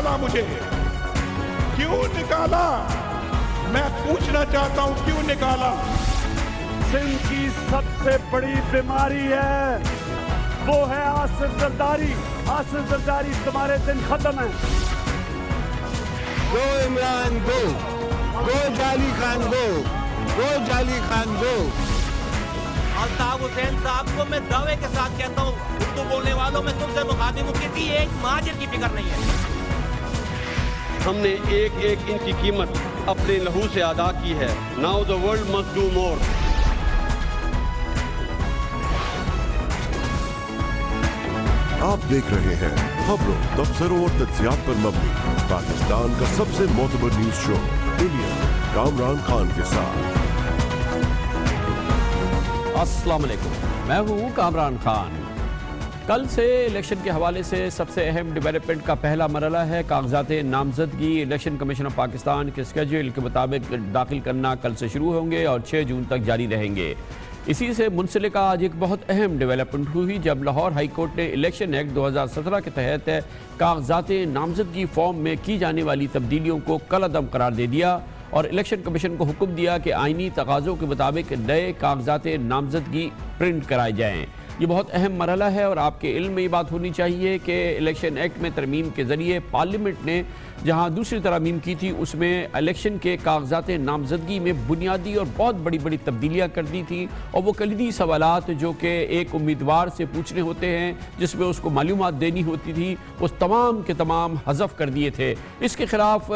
निकाला मुझे? क्यों निकाला? मैं पूछना चाहता हूं, क्यों निकाला? सिंध की सबसे बड़ी बीमारी है, वो है आसिफ जरदारी। आसिफ जरदारी, तुम्हारे दिन खत्म है। गो इमरान गो, गो जाली खान गो, गो जाली खान गो। अल्ताफ हुसैन साहब को मैं दावे के साथ कहता हूँ, उर्दू बोलने वालों में तुमसे मुखातिब हूं, किसी एक महाजिर की फिक्र नहीं है। हमने एक एक इंच की कीमत अपने लहू से अदा की है। Now the world must do more. आप देख रहे हैं खबरों, तबसरों और तज्जियात पर मबनी पाकिस्तान का सबसे मोतबर news show India Kamran Khan के साथ। अस्सलाम वालेकुम, मैं हूँ कामरान खान। कल से इलेक्शन के हवाले से सबसे अहम डेवलपमेंट का पहला मरहला है कागजात नामजदगी। इलेक्शन कमीशन ऑफ पाकिस्तान के स्केड्यूल के मुताबिक दाखिल करना कल से शुरू होंगे और 6 जून तक जारी रहेंगे। इसी से मुंसलिक आज एक बहुत अहम डेवलपमेंट हुई जब लाहौर हाई कोर्ट ने इलेक्शन एक्ट 2017 के तहत कागजात नामजदगी फॉर्म में की जाने वाली तब्दीलियों को कलअदम करार दे दिया और इलेक्शन कमीशन को हुक्म दिया कि आइनी तकाज़ों के मुताबिक नए कागजात नामजदगी प्रिंट कराए जाएँ। ये बहुत अहम मरहला है और आपके इल्म में ये बात होनी चाहिए कि इलेक्शन एक्ट में तरमीम के ज़रिए पार्लियामेंट ने जहाँ दूसरी तरमीम की थी उसमें इलेक्शन के कागजात नामजदगी में बुनियादी और बहुत बड़ी बड़ी तब्दीलियाँ कर दी थी और वो कलीदी सवालात जो कि एक उम्मीदवार से पूछने होते हैं, जिसमें उसको मालूमात देनी होती थी, वो तमाम के तमाम हज़फ कर दिए थे। इसके ख़िलाफ़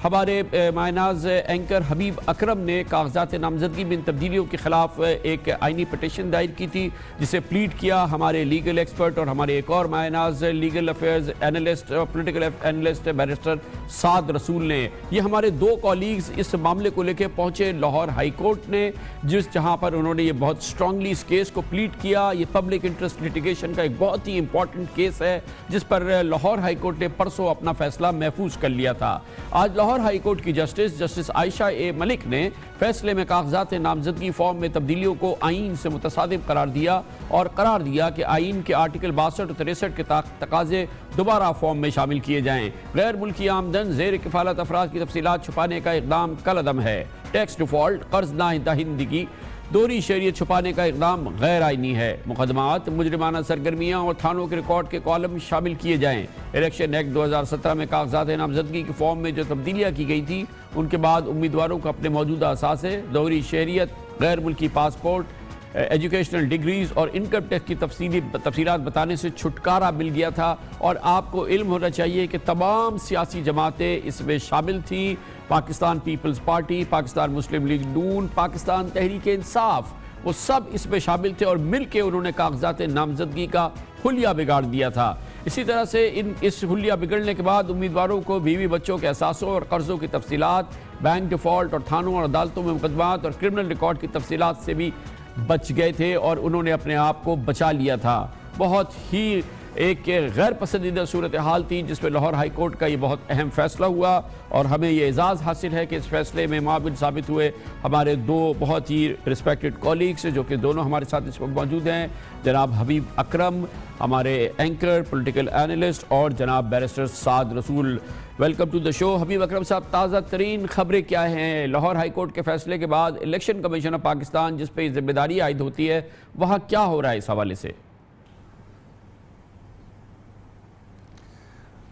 हमारे मायनाज एंकर हबीब अकरम ने कागजात नामजदगी में इन तब्दीलियों के ख़िलाफ़ एक आइनी पटिशन दायर की थी, जिसे प्लीड किया हमारे लीगल एक्सपर्ट और हमारे एक और मायनाज लीगल अफेयर्स एनालिस्ट और पोलिटिकल एनालिस्ट बैरिस्टर साद रसूल ने। ये हमारे 2 कॉलीग्स इस मामले को लेकर पहुंचे लाहौर हाई कोर्ट ने, जहां पर उन्होंने ये बहुत स्ट्रांगली इस केस को प्लीड किया। ये पब्लिक इंटरेस्ट लिटिगेशन का एक बहुत ही इंपॉर्टेंट केस है जिस पर लाहौर हाई कोर्ट ने परसों अपना फैसला महफूज कर लिया था। आज लाहौर हाई कोर्ट की जस्टिस आयशा ए मलिक ने फैसले में कागजात नामजदगी फॉर्म में तब्दीलियों को आइन से मुतसादिम करार दिया और करार दिया कि आइन के आर्टिकल 62 और 63 के तकाजे दोबारा फॉर्म में शामिल किए जाएं। गैर मुल्की आमदन ज़ेर किफ़ालत अफराद की तफसीलात छुपाने का इक़दाम कलअदम है। टैक्स डिफ़ॉल्ट, कर्ज नाहिंदगी, दोहरी शहरियत छुपाने का इक़दाम गैर आइनी है। मुकदमात, मुजरिमाना सरगर्मियाँ और थानों के रिकॉर्ड के कॉलम शामिल किए जाएँ। इलेक्शन एक्ट 2017 में कागजात नामजदगी के फॉर्म में जो तब्दीलियाँ की गई थी उनके बाद उम्मीदवारों को अपने मौजूदा असासे, दोहरी शहरियत, गैर मुल्की पासपोर्ट, एजुकेशनल डिग्रीज़ और इनकम टैक्स की तफसीलात बताने से छुटकारा मिल गया था। और आपको इल्म होना चाहिए कि तमाम सियासी जमातें इसमें शामिल थीं। पाकिस्तान पीपल्स पार्टी, पाकिस्तान मुस्लिम लीग नून, पाकिस्तान तहरीक इंसाफ, वो सब इसमें शामिल थे और मिल के उन्होंने कागजात नामजदगी का हुलिया बिगाड़ दिया था। इसी तरह से इस हुलिया बिगड़ने के बाद उम्मीदवारों को बीवी बच्चों के असासों और कर्ज़ों की तफसीलात, बैंक डिफ़ॉल्ट और थानों और अदालतों में मुकदमात और क्रिमिनल रिकॉर्ड की तफसीलात से भी बच गए थे और उन्होंने अपने आप को बचा लिया था। बहुत ही एक गैर पसंदीदा सूरत हाल थी जिसमें लाहौर हाई कोर्ट का ये बहुत अहम फैसला हुआ और हमें ये एजाज़ हासिल है कि इस फैसले में माविन साबित हुए हमारे 2 बहुत ही रिस्पेक्टेड कॉलीग्स जो कि दोनों हमारे साथ इस वक्त मौजूद हैं, जनाब हबीब अकरम हमारे एंकर पॉलिटिकल एनालिस्ट और जनाब barrister Saad Rasool. Welcome to the show. Habib Akram साहब, ताज़ा तरीन खबरें क्या हैं लाहौर हाई कोर्ट के फैसले के बाद? इलेक्शन कमीशन ऑफ पाकिस्तान जिस पर जिम्मेदारी आयद होती है वहाँ क्या हो रहा है इस हवाले से?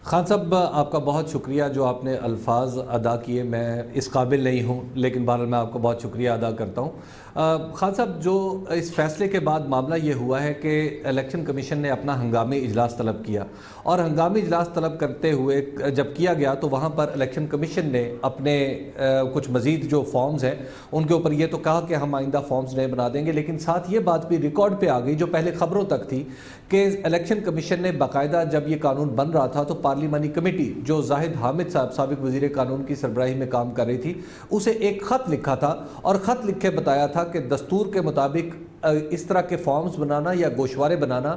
खान साहब, आपका बहुत शुक्रिया जो आपने अल्फाज अदा किए। मैं इस काबिल नहीं हूँ लेकिन बहरहाल मैं आपका बहुत शुक्रिया अदा करता हूँ। खान साहब, जो इस फैसले के बाद मामला ये हुआ है कि इलेक्शन कमीशन ने अपना हंगामी इजलास तलब किया और हंगामी इजलास तलब करते हुए जब किया गया तो वहाँ पर इलेक्शन कमीशन ने अपने कुछ मज़ीद जो फॉर्म्स हैं उनके ऊपर ये तो कहा कि हम आइंदा फॉर्म्स नए बना देंगे, लेकिन साथ ये बात भी रिकॉर्ड पे आ गई जो पहले खबरों तक थी कि इलेक्शन कमीशन ने बाकायदा जब ये कानून बन रहा था तो पार्लिमानी कमेटी जो जाहिद हामिद साहब साबिक वज़ीर कानून की सरबराही में काम कर रही थी उसे एक ख़त लिखा था और ख़त लिख के बताया था कि दस्तूर के मुताबिक इस तरह के फॉर्म्स बनाना या गोशवारे बनाना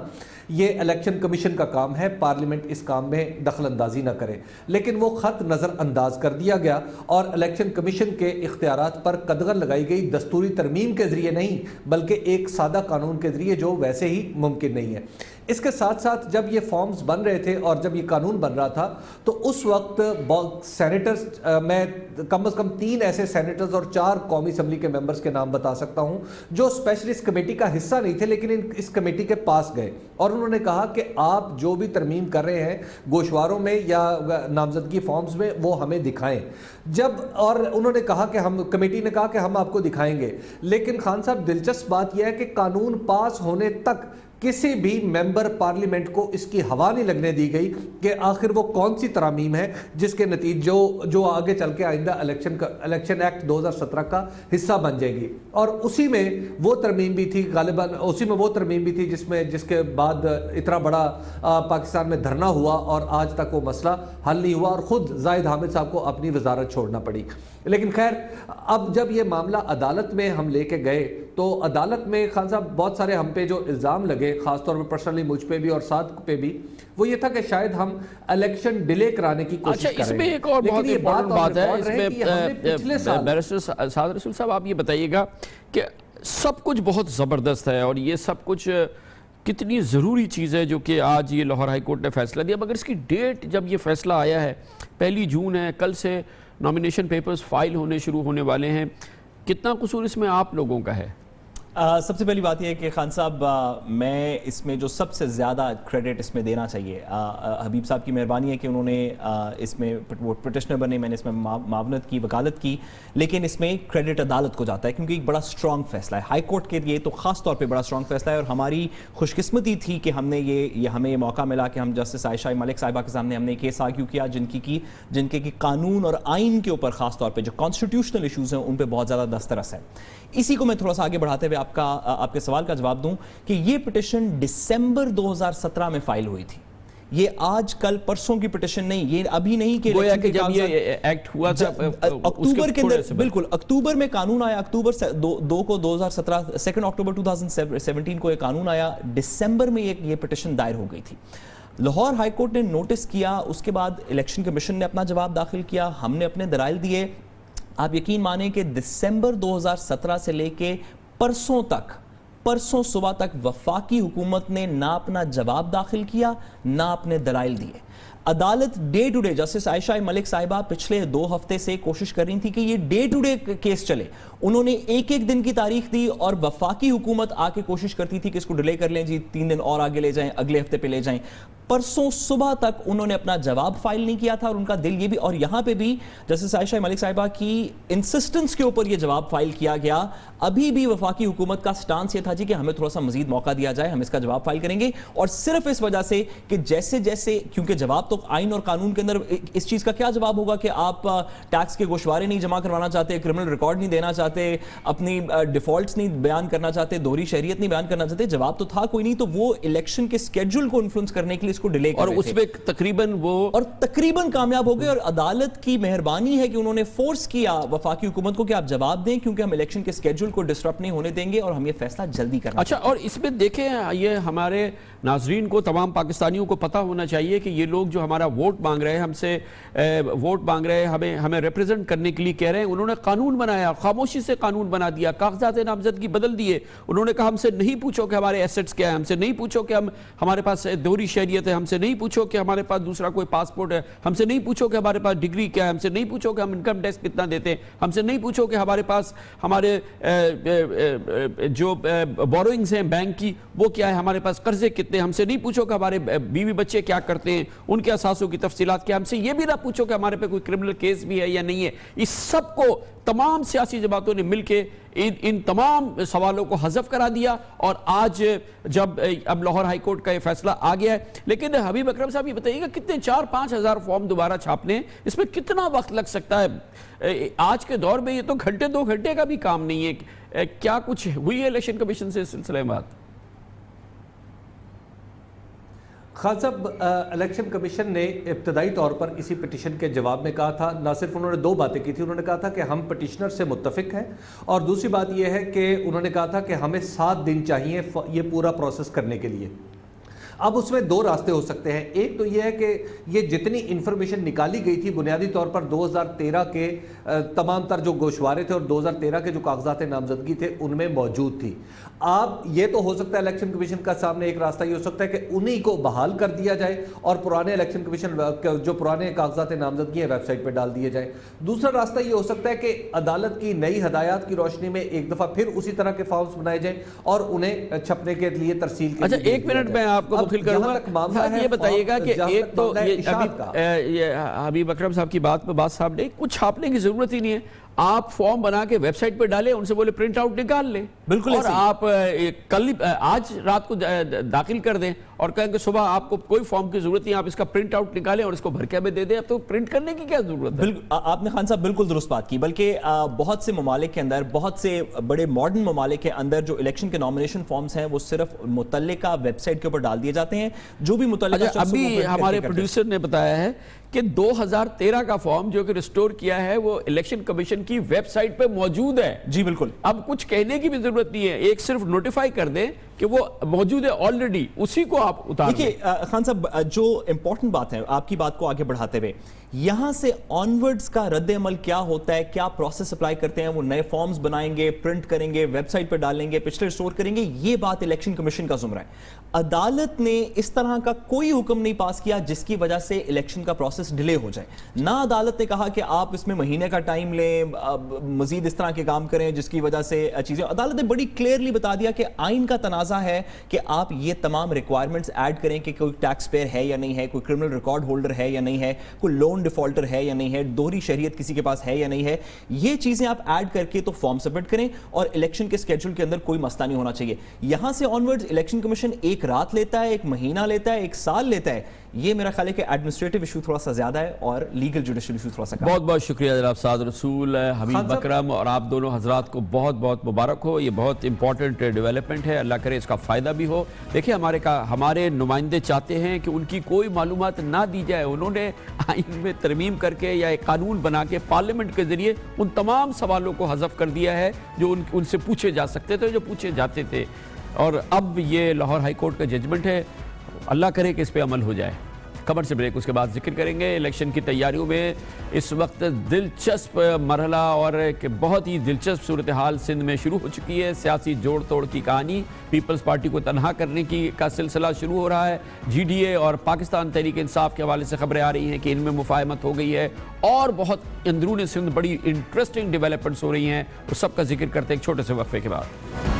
ये इलेक्शन कमीशन का काम है, पार्लियामेंट इस काम में दखल अंदाजी ना करे। लेकिन वो ख़त नज़रअंदाज कर दिया गया और इलेक्शन कमीशन के इख्तियारात पर कदगन लगाई गई दस्तूरी तरमीम के ज़रिए नहीं, बल्कि एक सादा कानून के ज़रिए जो वैसे ही मुमकिन नहीं है। इसके साथ साथ जब ये फॉर्म्स बन रहे थे और जब ये कानून बन रहा था तो उस वक्त सेनेटर्स, मैं कम से कम 3 ऐसे सेनेटर्स और 4 कौमी असम्बली के मेंबर्स के नाम बता सकता हूं जो स्पेशलिस्ट कमेटी का हिस्सा नहीं थे, लेकिन इस कमेटी के पास गए और उन्होंने कहा कि आप जो भी तरमीम कर रहे हैं गोशवारों में या नामजदगी फॉर्म्स में वो हमें दिखाएं। और उन्होंने कहा कि कमेटी ने कहा कि हम आपको दिखाएंगे। लेकिन खान साहब, दिलचस्प बात यह है कि कानून पास होने तक किसी भी मेंबर पार्लियामेंट को इसकी हवा नहीं लगने दी गई कि आखिर वो कौन सी तरमीम है जिसके नतीजे जो आगे चल के आइंदा इलेक्शन एक्ट 2017 का हिस्सा बन जाएगी। और उसी में वो तरमीम भी थी, गालिबन उसी में वो तरमीम भी थी जिसके बाद इतना बड़ा पाकिस्तान में धरना हुआ और आज तक वो मसला हल नहीं हुआ और ख़ुद जाहिद हामिद साहब को अपनी वजारत छोड़ना पड़ी। लेकिन खैर, अब जब ये मामला अदालत में हम लेके गए तो अदालत में खान साहब बहुत सारे हम पे जो इल्ज़ाम लगे, ख़ासतौर पर पर्सनली मुझ पे भी और साद पे भी, वो ये था कि शायद हम इलेक्शन डिले कराने की कोशिश कर रहे हैं। इसमें एक और बहुत इंपॉर्टेंट बात है, इसमें बैरिस्टर साद रसूल साहब आप ये बताइएगा कि सब कुछ बहुत ज़बरदस्त है और ये सब कुछ कितनी ज़रूरी चीज़ है जो कि आज ये लाहौर हाई कोर्ट ने फैसला दिया, मगर इसकी डेट जब ये फैसला आया है 1 जून है, कल से नॉमिनेशन पेपर्स फाइल होने शुरू होने वाले हैं, कितना कसूर इसमें आप लोगों का है? सबसे पहली बात यह है कि खान साहब, मैं इसमें जो सबसे ज़्यादा क्रेडिट इसमें देना चाहिए हबीब साहब की मेहरबानी है कि उन्होंने इसमें वो पिटिशनर बने, मैंने इसमें मावनत की, वकालत की, लेकिन इसमें क्रेडिट अदालत को जाता है क्योंकि एक बड़ा स्ट्रॉन्ग फैसला है हाई कोर्ट के लिए, तो ख़ास तौर पे बड़ा स्ट्रॉन्ग फैसला है। और हमारी खुशकिस्मती थी कि हमें ये मौका मिला कि हम जस्टिस आयशा मलिक साहिबा के सामने हमने केस आर्ग्यू किया जिनके की कानून और आइन के ऊपर ख़ास तौर पर जो कॉन्स्टिट्यूशनल इशूज़ हैं उन पर बहुत ज़्यादा दस्तरस है। इसी को मैं थोड़ा सा आगे बढ़ाते हुए आपके सवाल का जवाब दूं कि ये पिटिशन दिसंबर 2017 में फाइल हुई थी। ये आज कल परसों की पिटिशन नहीं, ये अभी नहीं कि जब ये एक्ट हुआ था अक्टूबर के अंदर, बिल्कुल अक्टूबर में कानून आया, अक्टूबर 2 को 2017, 2 अक्टूबर 2017 को ये कानून आया, दिसंबर में ये पिटिशन दायर हो गई थी। लाहौर हाई कोर्ट ने नोटिस किया, उसके बाद इलेक्शन कमीशन ने अपना जवाब दाखिल किया, हमने अपने दलाइल दिए। आप यकीन माने कि दिसंबर 2017 से लेके परसों सुबह तक वफाकी हुकूमत ने ना अपना जवाब दाखिल किया ना अपने दलाइल दिए। अदालत day to day, justice Ayesha Malik साहिबा पिछले 2 हफ्ते से कोशिश कर रही थी कि ये डे टू डे केस चले। उन्होंने एक दिन की तारीख दी और वफाकी हुकूमत आके कोशिश करती थी कि इसको डिले कर लें जी, 3 दिन और आगे ले जाएं, अगले हफ्ते पे ले जाएं। परसों सुबह तक उन्होंने अपना जवाब फाइल नहीं किया था और उनका दिल ये भी, और यहां पे भी जस्टिस आयशा मलिक साहिबा की इंसिस्टेंस के ऊपर ये जवाब फाइल किया गया। अभी भी वफाकी हुकूमत का स्टांस ये था जी कि हमें थोड़ा सा मजीद मौका दिया जाए, हम इसका जवाब फाइल करेंगे। और सिर्फ इस वजह से कि जैसे जैसे, क्योंकि जवाब तो आइन और कानून के अंदर इस चीज का क्या जवाब होगा कि आप टैक्स के गोशवारे नहीं जमा करवाना चाहते, क्रिमिनल रिकॉर्ड नहीं देना चाहते, अपनी डिफॉल्ट्स नहीं बयान करना चाहते, दोहरी शरीयत नहीं बयान करना चाहते। जवाब तो था कोई नहीं, तो वो इलेक्शन के स्केड्यूल को इन्फ्लुएंस करने के लिए इसको डिले कर रहे थे। उसमें तकरीबन कामयाब हो गए और अदालत की मेहरबानी है कि उन्होंने फोर्स किया वफाकी हुकूमत को कि आप जवाब दें क्योंकि हम इलेक्शन के स्केड्यूल को डिस्टर्ब नहीं होने देंगे और हम ये फैसला जल्दी करना। अच्छा, और इसमें देखें, ये हमारे नाजरीन को, तमाम पाकिस्तानियों को पता होना चाहिए कि ये लोग जो हमारा वोट मांग रहे हैं, हमसे वोट मांग रहे हैं, हमें रिप्रेजेंट करने के लिए कह रहे हैं, उन्होंने कानून बनाया, खामोशी से कानून बना दिया, कागजात नामजदगी बदल दिए। उन्होंने कहा हमसे नहीं पूछो कि हमारे एसेट्स क्या है, हमसे नहीं पूछो कि हमारे पास दोहरी शहरियत है, हमसे नहीं पूछो कि हमारे पास दूसरा कोई पासपोर्ट है, हमसे नहीं पूछो कि हमारे पास डिग्री क्या है, हमसे नहीं पूछो कि हम इनकम टैक्स कितना देते हैं, हमसे नहीं पूछो कि हमारे पास हमारे जो बोरोइंग्स हैं बैंक की वो क्या है, हमारे पास कर्जे कितने, हमसे नहीं पूछो कि हमारे बीवी बच्चे क्या करते हैं, उनके असासों की तफसीलात क्या, हमसे ये भी ना पूछो कि हमारे पे कोई क्रिमिनल केस भी है या नहीं है। इस सब को तमाम सियासी जमातों ने मिलकर इन तमाम सवालों को हज़फ करा दिया और आज जब अब लाहौर हाई कोर्ट का ये फैसला आ गया है। लेकिन हबीब अकरम साहब ये बताइएगा, कितने 4-5 हज़ार फॉर्म दोबारा छापने, इसमें कितना वक्त लग सकता है? आज के दौर में ये तो घंटे 2 घंटे का भी काम नहीं है। क्या कुछ हुई है इलेक्शन कमीशन से इस सिलसिले में बात? खान साहब, इलेक्शन कमीशन ने इब्तदाई तौर पर इसी पिटिशन के जवाब में कहा था, ना सिर्फ उन्होंने दो बातें की थी, उन्होंने कहा था कि हम पिटिशनर से मुत्तफिक हैं, और दूसरी बात यह है कि उन्होंने कहा था कि हमें 7 दिन चाहिए ये पूरा प्रोसेस करने के लिए। अब उसमें दो रास्ते हो सकते हैं। एक तो यह है कि ये जितनी इंफॉर्मेशन निकाली गई थी बुनियादी तौर पर 2013 के तमाम तर जो गोशवारे थे और 2013 के जो कागजात नामजदगी थे उनमें मौजूद थी। आप ये तो हो सकता है इलेक्शन कमीशन का सामने एक रास्ता ये हो सकता है कि उन्हीं को बहाल कर दिया जाए और पुराने इलेक्शन कमीशन जो पुराने कागजात नामजदगी है वेबसाइट पर डाल दिए जाए। दूसरा रास्ता ये हो सकता है कि अदालत की नई हदायत की रोशनी में एक दफ़ा फिर उसी तरह के फॉर्म्स बनाए जाए और उन्हें छपने के लिए तरसील के। अच्छा, एक मिनट में आपको मुखिल करूंगा, ये बताइएगा कि एक तो ये हबीब अकरम साहब की बात पे बात साहब ने कुछ छापने की जरूरत ही नहीं है, आप फॉर्म बना के वेबसाइट पे डालें, उनसे बोले प्रिंट आउट निकाल लें, बिल्कुल, और आप कल आज रात को दाखिल कर दें और कहें कि सुबह आपको कोई फॉर्म की जरूरत नहीं, आप इसका प्रिंट आउट निकालें और इसको भर के हमें दे दें। अब तो प्रिंट करने की क्या जरूरत है? आपने खान साहब बिल्कुल दुरुस्त बात की। बल्कि बहुत से ममालिक के अंदर, बहुत से बड़े मॉडर्न ममालिक के अंदर जो इलेक्शन के नॉमिनेशन फॉर्म्स हैं वो सिर्फ मुतल्लिका वेबसाइट के ऊपर डाल दिए जाते हैं। जो भी मुतल्लिका अभी हमारे प्रोड्यूसर ने बताया है कि 2013 का फॉर्म जो कि रिस्टोर किया है वो इलेक्शन कमीशन की वेबसाइट पे मौजूद है। जी बिल्कुल, अब कुछ कहने की भी जरूरत नहीं है, एक सिर्फ नोटिफाई कर दें कि वो मौजूद है ऑलरेडी, उसी को आप उतार दें। देखिए खान साहब, जो इंपॉर्टेंट बात है आपकी बात को आगे बढ़ाते हुए, यहां से ऑनवर्ड्स का रद्द-ए-अमल क्या होता है, क्या प्रोसेस अप्लाई करते हैं, वो नए फॉर्म्स बनाएंगे, प्रिंट करेंगे, वेबसाइट पर डालेंगे, पिछले रिस्टोर करेंगे, ये बात इलेक्शन कमीशन का जुमरा है। अदालत ने इस तरह का कोई हुक्म नहीं पास किया जिसकी वजह से इलेक्शन का प्रोसेस डिले हो जाए। ना अदालत ने कहा कि आप इसमें महीने का टाइम लें, मजीद इस तरह के काम करें जिसकी वजह से चीजें। अदालत ने बड़ी क्लियरली बता दिया कि आइन का तनाजा है कि आप ये तमाम रिक्वायरमेंट्स ऐड करें कि कोई टैक्स पेयर है या नहीं है, कोई क्रिमिनल रिकॉर्ड होल्डर है या नहीं है, कोई लोन डिफॉल्टर है या नहीं है, दोहरी शरीयत किसी के पास है या नहीं है। ये चीजें आप ऐड करके तो फॉर्म सबमिट करें और इलेक्शन के स्केड्यूल के अंदर कोई मसला नहीं होना चाहिए। यहां से ऑनवर्ड्स इलेक्शन कमीशन एक रात लेता है, एक महीना लेता है, एक साल लेता है। ये मेरा ख्याल है कि एडमिनिस्ट्रेटिव इशू थोड़ा सा ज्यादा है और लीगल जुडिशियल इशू थोड़ा सा कम। बहुत बहुत शुक्रिया जनाब साद रसूल, हबीब अकरम और आप दोनों हजरात को बहुत बहुत मुबारक हो। ये बहुत इंपॉर्टेंट डेवलपमेंट है, अल्लाह करे इसका फ़ायदा भी हो। देखिए हमारे नुमाइंदे चाहते हैं कि उनकी कोई मालूमात ना दी जाए। उन्होंने आइन में तरमीम करके या एक कानून बना के पार्लियामेंट के जरिए उन तमाम सवालों को हज़फ कर दिया है जो उनसे पूछे जा सकते थे, जो पूछे जाते थे। और अब ये लाहौर हाई कोर्ट का जजमेंट है, अल्लाह करे कि इस पर अमल हो जाए। खबर से ब्रेक, उसके बाद जिक्र करेंगे इलेक्शन की तैयारियों में इस वक्त दिलचस्प मरहला और एक बहुत ही दिलचस्प सूरत हाल सिंध में शुरू हो चुकी है। सियासी जोड़ तोड़ की कहानी, पीपल्स पार्टी को तनहा करने का सिलसिला शुरू हो रहा है। GDA और पाकिस्तान तहरीक इंसाफ के हवाले से खबरें आ रही हैं कि इनमें मुफाहमत हो गई है और बहुत अंदरूनी सिंध बड़ी इंटरेस्टिंग डेवलपमेंट्स हो रही हैं। उस सब का जिक्र करते एक छोटे से वक्फे के बाद।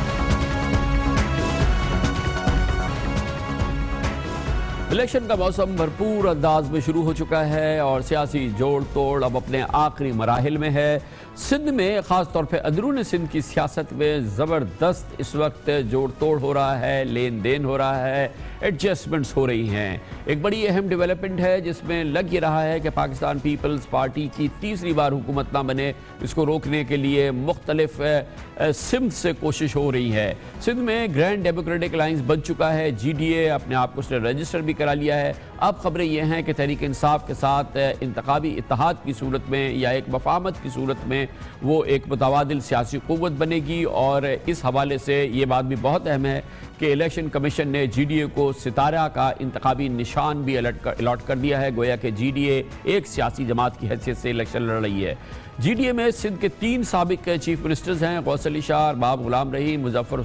इलेक्शन का मौसम भरपूर अंदाज में शुरू हो चुका है और सियासी जोड़ तोड़ अब अपने आखिरी मराहिल में है। सिंध में ख़ास तौर पे अंदरून सिंध की सियासत में ज़बरदस्त इस वक्त जोड़ तोड़ हो रहा है, लेन देन हो रहा है, एडजस्टमेंट्स हो रही हैं। एक बड़ी अहम डेवलपमेंट है जिसमें लग ये रहा है कि पाकिस्तान पीपल्स पार्टी की तीसरी बार हुकूमत ना बने, इसको रोकने के लिए मुख्तलिफ सिमत से कोशिश हो रही है। सिंध में ग्रैंड डेमोक्रेटिक अलायंस बन चुका है, GDA अपने आप को उसने रजिस्टर भी करा लिया है। अब खबरें यह हैं कि तहरीक इंसाफ के साथ इंतखाबी इत्तेहाद की सूरत में या एक मफाहमत की सूरत में वो एक मुतवादिल सियासी क़ुव्वत बनेगी। और इस हवाले से ये बात भी बहुत अहम है कि इलेक्शन कमीशन ने GDA को सितारा का इंतखाबी निशान भी अलॉट कर दिया है। गोया कि GDA एक सियासी जमात की हैसियत से इलेक्शन लड़ रही है। GDA में सिंध के 3 साबिक चीफ मिनिस्टर्स हैं, गौस अली शाह, अरबाब गुलाम रहीम, मुजफ्फर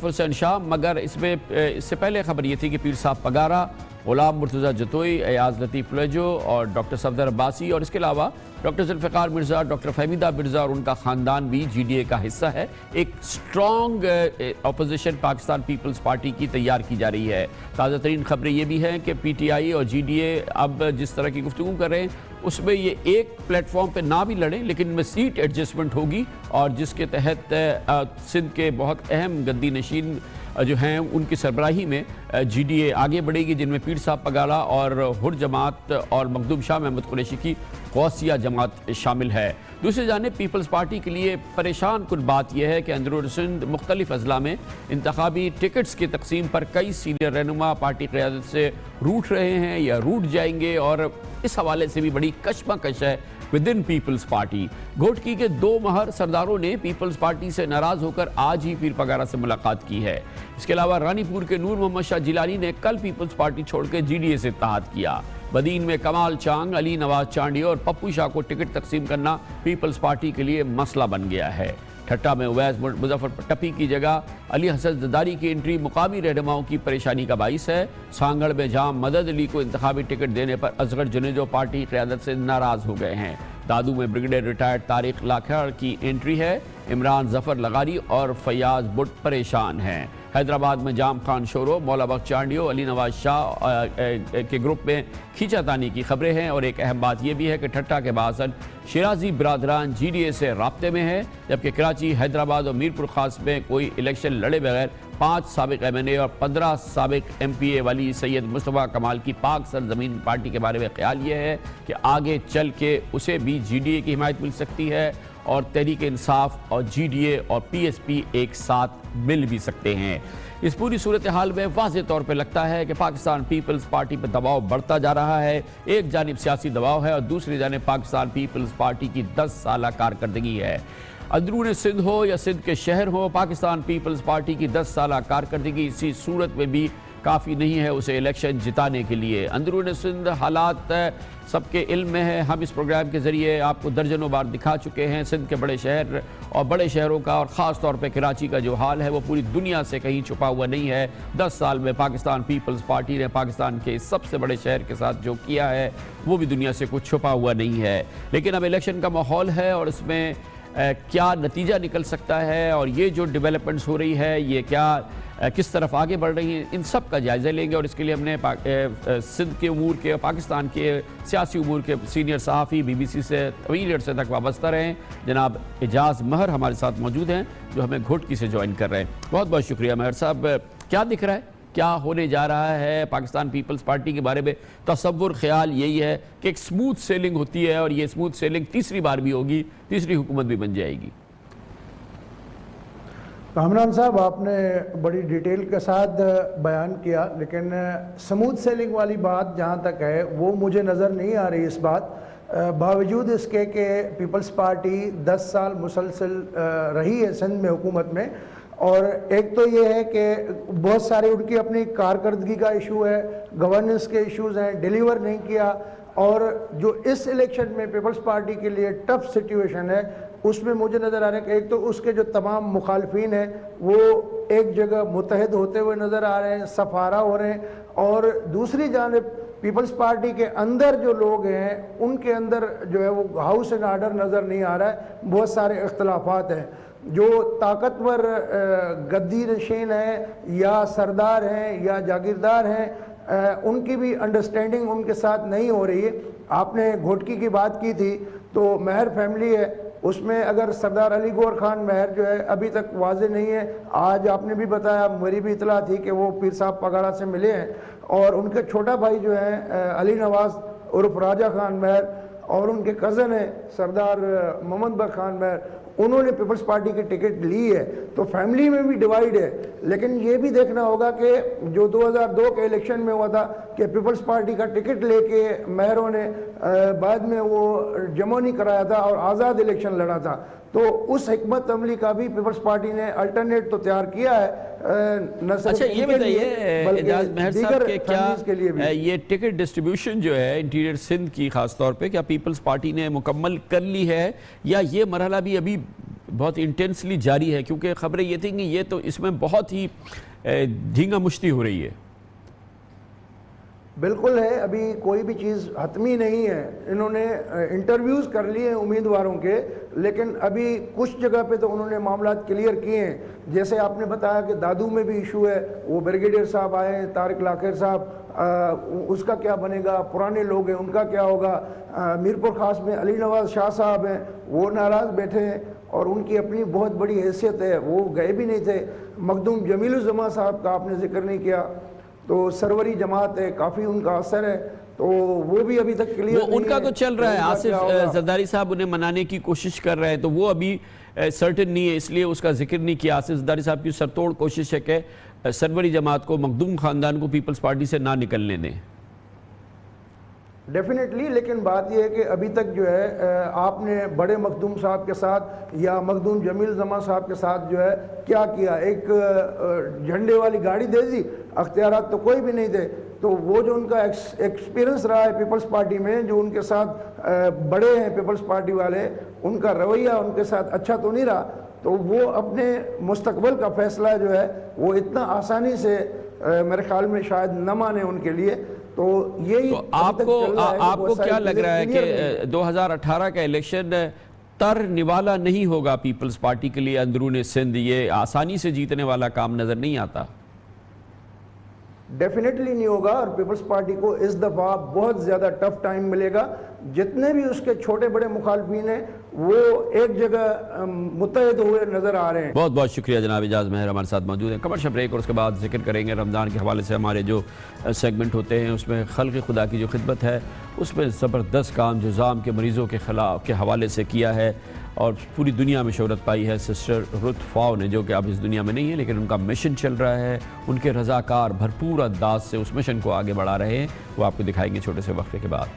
हुसैन शाह। मगर इससे पहले खबर ये थी कि पीर साहब पगारा, गुलाम मुर्तज़ा जतोई, अयाज लतीफ़ लेजो और डॉक्टर सफदर अब्बासी और इसके अलावा डॉक्टर जुल्फ़िकार मिर्ज़ा, डॉक्टर फहमीदा मिर्ज़ा और उनका ख़ानदान भी GDA का हिस्सा है। एक strong opposition Pakistan Peoples Party की तैयार की जा रही है। ताज़ा तरीन खबरें ये भी हैं कि PTI और GDA अब जिस तरह की गुफ्तगू कर रहे हैं उसमें ये एक प्लेटफॉर्म पे ना भी लड़ें लेकिन में सीट एडजस्टमेंट होगी और जिसके तहत सिंध के बहुत अहम गद्दी नशीन जो हैं उनकी सरबराही में GDA आगे बढ़ेगी, जिनमें पीर साहब पगाला और हुर जमात और मखदूम शाह महमूद कुरैशी की गौसिया जमात शामिल है। दूसरी जानिब पीपल्स पार्टी के लिए परेशान कुल बात यह है कि अंदरून सिंध मुख्तलिफ अजला में इंतखाबी टिकट्स की तकसीम पर कई सीनियर रहनुमा पार्टी क़यादत से रूठ रहे हैं या रूठ जाएंगे, और इस हवाले से भी बड़ी कशमकश है with in people's party. Ghotki के 2 महर सरदारों ने पीपल्स पार्टी से नाराज होकर आज ही पीर पगारा से मुलाकात की है। इसके अलावा रानीपुर के नूर मोहम्मद शाह जिलानी ने कल पीपल्स पार्टी छोड़कर GDA से इत्तेहाद किया। बदीन में कमाल चांग, अली नवाज चांडी और पप्पू शाह को टिकट तकसीम करना पीपल्स पार्टी के लिए मसला बन गया है। ठट्टा में उवैस मुजफ्फर टप्पी की जगह अली हसन जरदारी की एंट्री मुकामी रहनुमाओं की परेशानी का बाइस है। सांगड़ में जहां मदद अली को इंतखाबी टिकट देने पर असगर जुनेजो पार्टी क़यादत से नाराज हो गए हैं। दादू में ब्रिगेडियर रिटायर्ड तारिक लाखड़ की एंट्री है। इमरान जफर लगारी और फयाज बुट परेशान हैं। हैदराबाद में जाम खान शोरो, मौला बख्श चांडियो, अली नवाज शाह के ग्रुप में खींचातानी की खबरें हैं। और एक अहम बात यह भी है कि ठट्टा के बासन शिराजी बिरादरान GDA से राब्ते में है, जबकि कराची, हैदराबाद और मीरपुर खास में कोई इलेक्शन लड़े बगैर 5 साबिक MNA और 15 साबिक MPA वाली सैयद मुस्तफ़ा कमाल की पाक सरजमीन पार्टी के बारे में ख्याल ये है कि आगे चल के उसे भी GDA की हिमायत मिल सकती है और तहरीक इंसाफ और GDA और PSP एक साथ मिल भी सकते हैं। इस पूरी सूरत हाल में वाज़ेह तौर पर लगता है कि पाकिस्तान पीपल्स पार्टी पर दबाव बढ़ता जा रहा है। एक जानिब सियासी दबाव है और दूसरी जानिब पाकिस्तान पीपल्स पार्टी की 10 साला कारकर्दगी है। अंदरून सिंध हो या सिंध के शहर हो, पाकिस्तान पीपल्स पार्टी की 10 साला कारकर्दगी इसी सूरत में भी काफ़ी नहीं है उसे इलेक्शन जिताने के लिए। अंदरून सिंध हालात सबके इल्म में है। हम इस प्रोग्राम के ज़रिए आपको दर्जनों बार दिखा चुके हैं सिंध के बड़े शहर और बड़े शहरों का, और ख़ास तौर पे कराची का जो हाल है वो पूरी दुनिया से कहीं छुपा हुआ नहीं है। 10 साल में पाकिस्तान पीपल्स पार्टी ने पाकिस्तान के सबसे बड़े शहर के साथ जो किया है वो भी दुनिया से कुछ छुपा हुआ नहीं है। लेकिन अब इलेक्शन का माहौल है और इसमें क्या नतीजा निकल सकता है और ये जो डेवलपमेंट्स हो रही है ये क्या किस तरफ आगे बढ़ रही हैं, इन सब का जायज़ा लेंगे। और इसके लिए हमने सिंध के उमूर के, पाकिस्तान के सियासी उमूर के सीनियर सहाफ़ी BBC से तवील अरसे तक वाबस्ता रहे जनाब एजाज़ महर हमारे साथ मौजूद हैं, जो हमें घोटकी से ज्वाइन कर रहे हैं। बहुत बहुत शुक्रिया महर साहब। क्या दिख रहा है, क्या होने जा रहा है पाकिस्तान पीपल्स पार्टी के बारे में? तसव्वुर ख्याल यही है कि एक स्मूथ सेलिंग होती है और ये स्मूथ सेलिंग तीसरी बार भी होगी, तीसरी हुकूमत भी बन जाएगी। कामरान साहब, आपने बड़ी डिटेल के साथ बयान किया, लेकिन स्मूथ सेलिंग वाली बात जहाँ तक है वो मुझे नज़र नहीं आ रही इस बात। बावजूद इसके कि पीपल्स पार्टी 10 साल मुसलसल रही है सिंध में हुकूमत में, और एक तो ये है कि बहुत सारे उनकी अपनी कारकर्दगी का इशू है, गवर्नेंस के इश्यूज़ हैं, डिलीवर नहीं किया। और जो इस इलेक्शन में पीपल्स पार्टी के लिए टफ सिचुएशन है उसमें मुझे नज़र आ रहा है कि एक तो उसके जो तमाम मुखालफिन हैं वो एक जगह मुत्तहद होते हुए नज़र आ रहे हैं, सफारा हो रहे हैं, और दूसरी जानिब पीपल्स पार्टी के अंदर जो लोग हैं उनके अंदर जो है वो हाउस एंड आर्डर नज़र नहीं आ रहा है। बहुत सारे इख्तलाफात हैं। जो ताकतवर गद्दी नशीन हैं या सरदार हैं या जागीरदार हैं उनकी भी अंडरस्टैंडिंग उनके साथ नहीं हो रही है। आपने घोटकी की बात की थी, तो महर फैमिली है, उसमें अगर सरदार अली गौर खान महर जो है अभी तक वाज़ेह नहीं है। आज आपने भी बताया, मेरी भी इतला थी कि वो पीर साहब पगाड़ा से मिले हैं, और उनके छोटा भाई जो है अली नवाज उर्फ राजा खान महर, और उनके कज़न हैं सरदार मोहम्मद बर खान महर, उन्होंने पीपल्स पार्टी की टिकट ली है। तो फैमिली में भी डिवाइड है। लेकिन ये भी देखना होगा कि जो 2002 के इलेक्शन में हुआ था कि पीपल्स पार्टी का टिकट लेके महरों ने बाद में वो जमा नहीं कराया था और आज़ाद इलेक्शन लड़ा था, तो उस हिकमत अमली का भी पीपल्स पार्टी ने अल्टरनेट तो तैयार किया है। अच्छा, ये बताइए एजाज महर साहब के क्या ये टिकट डिस्ट्रीब्यूशन जो है इंटीरियर सिंध की खास तौर पे क्या पीपल्स पार्टी ने मुकम्मल कर ली है या ये मरहला भी अभी बहुत इंटेंसली जारी है? क्योंकि खबरें ये थी कि ये तो इसमें बहुत ही धींगा मुश्ती हो रही है। बिल्कुल है, अभी कोई भी चीज़ हतमी नहीं है। इन्होंने इंटरव्यूज़ कर लिए हैं उम्मीदवारों के, लेकिन अभी कुछ जगह पे तो उन्होंने मामला क्लियर किए हैं। जैसे आपने बताया कि दादू में भी इशू है, वो ब्रिगेडियर साहब आए हैं, तारिक लाखिर साहब, उसका क्या बनेगा, पुराने लोग हैं उनका क्या होगा। मीरपुर खास में अली नवाज शाह साहब हैं, वो नाराज़ बैठे हैं और उनकी अपनी बहुत बड़ी हैसियत है, वो गए भी नहीं थे। मखदूम जमीलुज़्ज़मा साहब का आपने जिक्र नहीं किया, तो सरवरी जमात है, काफ़ी उनका असर है, तो वो भी अभी तक क्लियर नहीं उनका है। तो चल रहा है। आसिफ जरदारी साहब उन्हें मनाने की कोशिश कर रहे हैं, तो वो अभी सर्टेन नहीं है, इसलिए उसका जिक्र नहीं किया। आसिफ जरदारी साहब की सरतोड़ कोशिश है कि सरवरी जमात को, मखदूम ख़ानदान को पीपल्स पार्टी से ना निकलने दें। डेफिनेटली, लेकिन बात यह है कि अभी तक जो है आपने बड़े मखदूम साहब के साथ या मखदूम जमीलुज़्ज़मा साहब के साथ जो है क्या किया, एक झंडे वाली गाड़ी दे दी, अख्तियारात तो कोई भी नहीं थे। तो वो जो उनका एक्सपीरियंस रहा है पीपल्स पार्टी में, जो उनके साथ बड़े हैं पीपल्स पार्टी वाले, उनका रवैया उनके साथ अच्छा तो नहीं रहा, तो वो अपने मुस्तकबिल का फैसला जो है वो इतना आसानी से मेरे ख्याल में शायद न माने उनके लिए। तो यही तो आपको क्या लग रहा है कि 2018 का इलेक्शन तर निवाला नहीं होगा पीपल्स पार्टी के लिए अंदरूनी सिंध? ये आसानी से जीतने वाला काम नजर नहीं आता। डेफिनेटली नहीं होगा, और पीपल्स पार्टी को इस दफ़ा बहुत ज़्यादा टफ टाइम मिलेगा। जितने भी उसके छोटे बड़े मुखालफिन हैं वो एक जगह मुत्तहिद हुए नज़र आ रहे हैं। बहुत बहुत शुक्रिया जनाब इजाज़ मेहर हमारे साथ मौजूद हैं। कमर्शियल ब्रेक और उसके बाद जिक्र करेंगे रमज़ान के हवाले से हमारे जो सेगमेंट होते हैं उसमें खल्क़ खुदा की जो खिदमत है उसमें ज़बरदस्त काम जुज़ाम के मरीज़ों के खिलाफ के हवाले से किया है और पूरी दुनिया में शोहरत पाई है सिस्टर रुथ फाओ ने, जो कि अब इस दुनिया में नहीं है लेकिन उनका मिशन चल रहा है। उनके रज़ाकार भरपूर अंदाज से उस मिशन को आगे बढ़ा रहे हैं, वो आपको दिखाएंगे छोटे से वक्फे के बाद।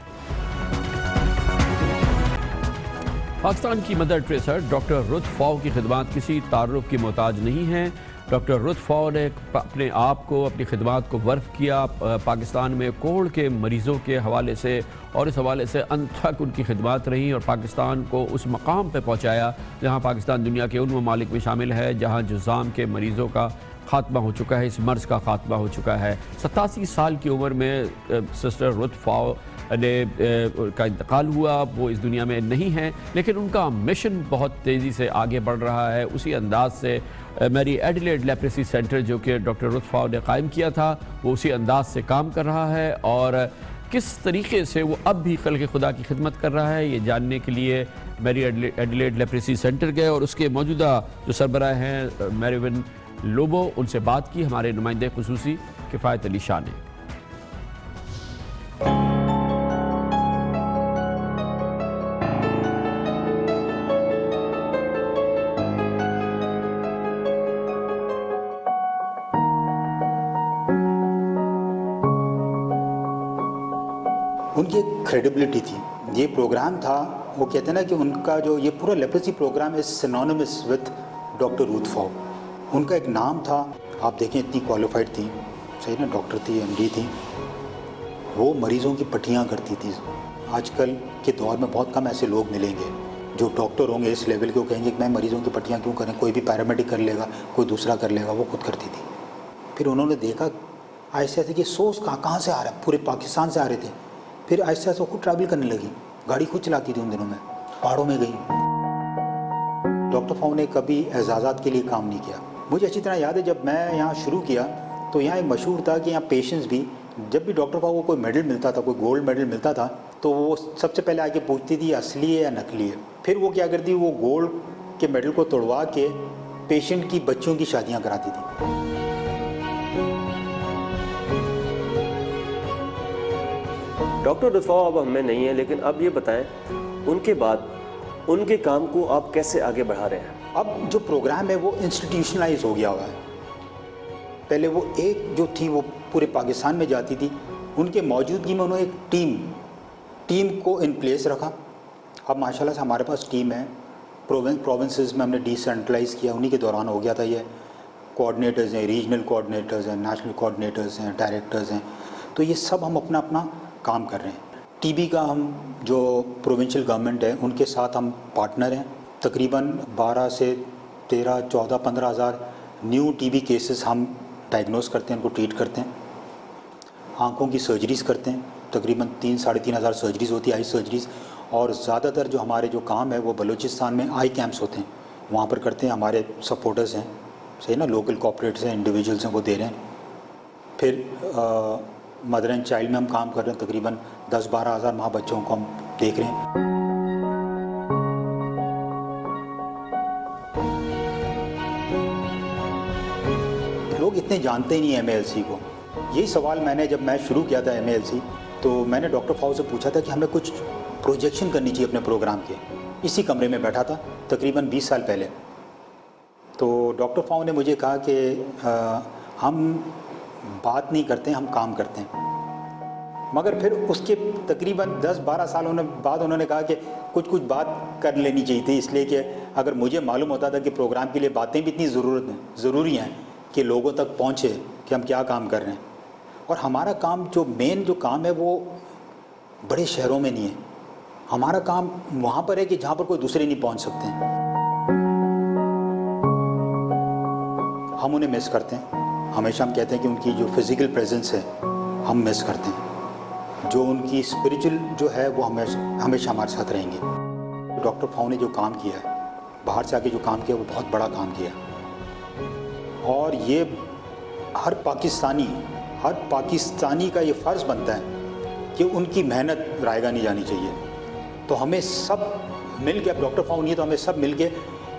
पाकिस्तान की मदर टेरेसा डॉक्टर रुथ फाओ की खिदमत किसी तारुफ की मोहताज नहीं है। डॉक्टर रुथ फाओ ने अपने आप को, अपनी खिदमत को वर्फ किया पाकिस्तान में कोढ़ के मरीज़ों के हवाले से, और इस हवाले से अनथक उनकी खिदमत रही और पाकिस्तान को उस मकाम पर पहुँचाया जहाँ पाकिस्तान दुनिया के उन ममालिक में शामिल है जहाँ जुज़ाम के मरीज़ों का खात्मा हो चुका है, इस मर्ज़ का खात्मा हो चुका है। 87 साल की उम्र में सिस्टर रुथ फाओ ने का इंतकाल हुआ, वो इस दुनिया में नहीं है, लेकिन उनका मिशन बहुत तेज़ी से आगे बढ़ रहा है। उसी अंदाज से मैरी एडिलेड लेप्रेसी सेंटर जो कि डॉक्टर रुथ फाओ ने कायम किया था, वो उसी अंदाज से काम कर रहा है और किस तरीके से वो अब भी खल्क़ खुदा की खिदमत कर रहा है, ये जानने के लिए मैरी एडिलेड लेप्रेसी सेंटर गए और उसके मौजूदा जो सरबराह हैं मैरिविन लोबो, उनसे बात की हमारे नुमाइंदे खुसूसी किफ़ायत अली शाह ने। उनकी एक क्रेडिबिलिटी थी, ये प्रोग्राम था, वो कहते हैं ना कि उनका जो ये पूरा leprosy programme is synonymous with doctor Ruth Pfau. उनका एक नाम था, आप देखें इतनी क्वालिफाइड थी, सही ना, डॉक्टर थी, एमडी थी, वो मरीज़ों की पट्टियाँ करती थी। आजकल के दौर में बहुत कम ऐसे लोग मिलेंगे जो डॉक्टर होंगे इस लेवल के, वो कहेंगे कि मैं मरीज़ों की पट्टियाँ क्यों करें, कोई भी पैरामेडिक कर लेगा, कोई दूसरा कर लेगा, वो खुद करती थी। फिर उन्होंने देखा ऐसे ऐसे कि सोर्स कहाँ से आ रहा है, पूरे पाकिस्तान से आ रहे थे। फिर ऐसे ऐसे खुद ट्रैवल करने लगी, गाड़ी खुद चलाती थी, उन दिनों में पहाड़ों में गई। डॉक्टर फाओ ने कभी एजाज़ात के लिए काम नहीं किया। मुझे अच्छी तरह याद है जब मैं यहाँ शुरू किया तो यहाँ एक मशहूर था कि यहाँ पेशेंट्स भी, जब भी डॉक्टर फाओ को कोई मेडल मिलता था, कोई गोल्ड मेडल मिलता था, तो वो सबसे पहले आके पूछती थी असली है या नकली है। फिर वो क्या करती, वो गोल्ड के मेडल को तोड़वा के पेशेंट की बच्चों की शादियाँ कराती थी। डॉक्टर रुथ फाओ अब हमें नहीं है, लेकिन अब ये बताएं उनके बाद उनके काम को आप कैसे आगे बढ़ा रहे हैं? अब जो प्रोग्राम है वो इंस्टीट्यूशनलाइज हो गया हुआ है। पहले वो एक जो थी वो पूरे पाकिस्तान में जाती थी, उनके मौजूदगी में उन्होंने एक टीम को इन प्लेस रखा। अब माशाल्लाह से हमारे पास टीम है, प्रोविंसेस में हमने डिसेंट्रलाइज किया, उन्हीं के दौरान हो गया था ये। कोऑर्डिनेटर्स हैं, रीजनल कोऑर्डिनेटर्स हैं, नेशनल कोऑर्डिनेटर्स हैं, डायरेक्टर्स हैं, तो ये सब हम अपना अपना काम कर रहे हैं। टीबी का हम जो प्रोविंशियल गवर्नमेंट है उनके साथ हम पार्टनर हैं। तकरीबन 12 से 13, 14, 15 हज़ार न्यू टीबी केसेस हम डायग्नोस करते हैं, उनको ट्रीट करते हैं। आँखों की सर्जरीज़ करते हैं, तकरीबन 3-3,500 सर्जरीज़ होती है, आई सर्जरीज़। और ज़्यादातर जो हमारे जो काम है वो बलूचिस्तान में आई कैंप्स होते हैं, वहाँ पर करते हैं। हमारे सपोर्टर्स हैं, सही ना, लोकल कॉर्पोरेट्स हैं, इंडिविजुअल्स हैं, वो दे रहे हैं। फिर मदर एंड चाइल्ड में हम काम कर रहे हैं, तकरीबन 10-12 हज़ार माँ बच्चों को हम देख रहे हैं। लोग इतने जानते ही नहीं MALC को। यही सवाल मैंने जब मैं शुरू किया था MALC, तो मैंने डॉक्टर फाउ से पूछा था कि हमें कुछ प्रोजेक्शन करनी चाहिए अपने प्रोग्राम के। इसी कमरे में बैठा था तकरीबन 20 साल पहले। तो डॉक्टर फाउ ने मुझे कहा कि हम बात नहीं करते, हम काम करते हैं। मगर फिर उसके तकरीबन 10-12 सालों बाद उन्होंने कहा कि कुछ बात कर लेनी चाहिए थी, इसलिए कि अगर मुझे मालूम होता था कि प्रोग्राम के लिए बातें भी इतनी ज़रूरी हैं कि लोगों तक पहुँचे कि हम क्या काम कर रहे हैं। और हमारा काम जो मेन जो काम है वो बड़े शहरों में नहीं है, हमारा काम वहाँ पर है कि जहाँ पर कोई दूसरे नहीं पहुँच सकते हैं। हम उन्हें मिस करते हैं, हमेशा हम कहते हैं कि उनकी जो फिज़िकल प्रेजेंस है हम मिस करते हैं, जो उनकी स्पिरिचुअल जो है वो हमेशा हमारे साथ रहेंगे। डॉक्टर फाउ ने जो काम किया है, बाहर से आके जो काम किया, वो बहुत बड़ा काम किया। और ये हर पाकिस्तानी का ये फ़र्ज़ बनता है कि उनकी मेहनत रायगा नहीं जानी चाहिए। तो हमें सब मिल के, अब डॉक्टर फाउ नहीं है तो हमें सब मिल के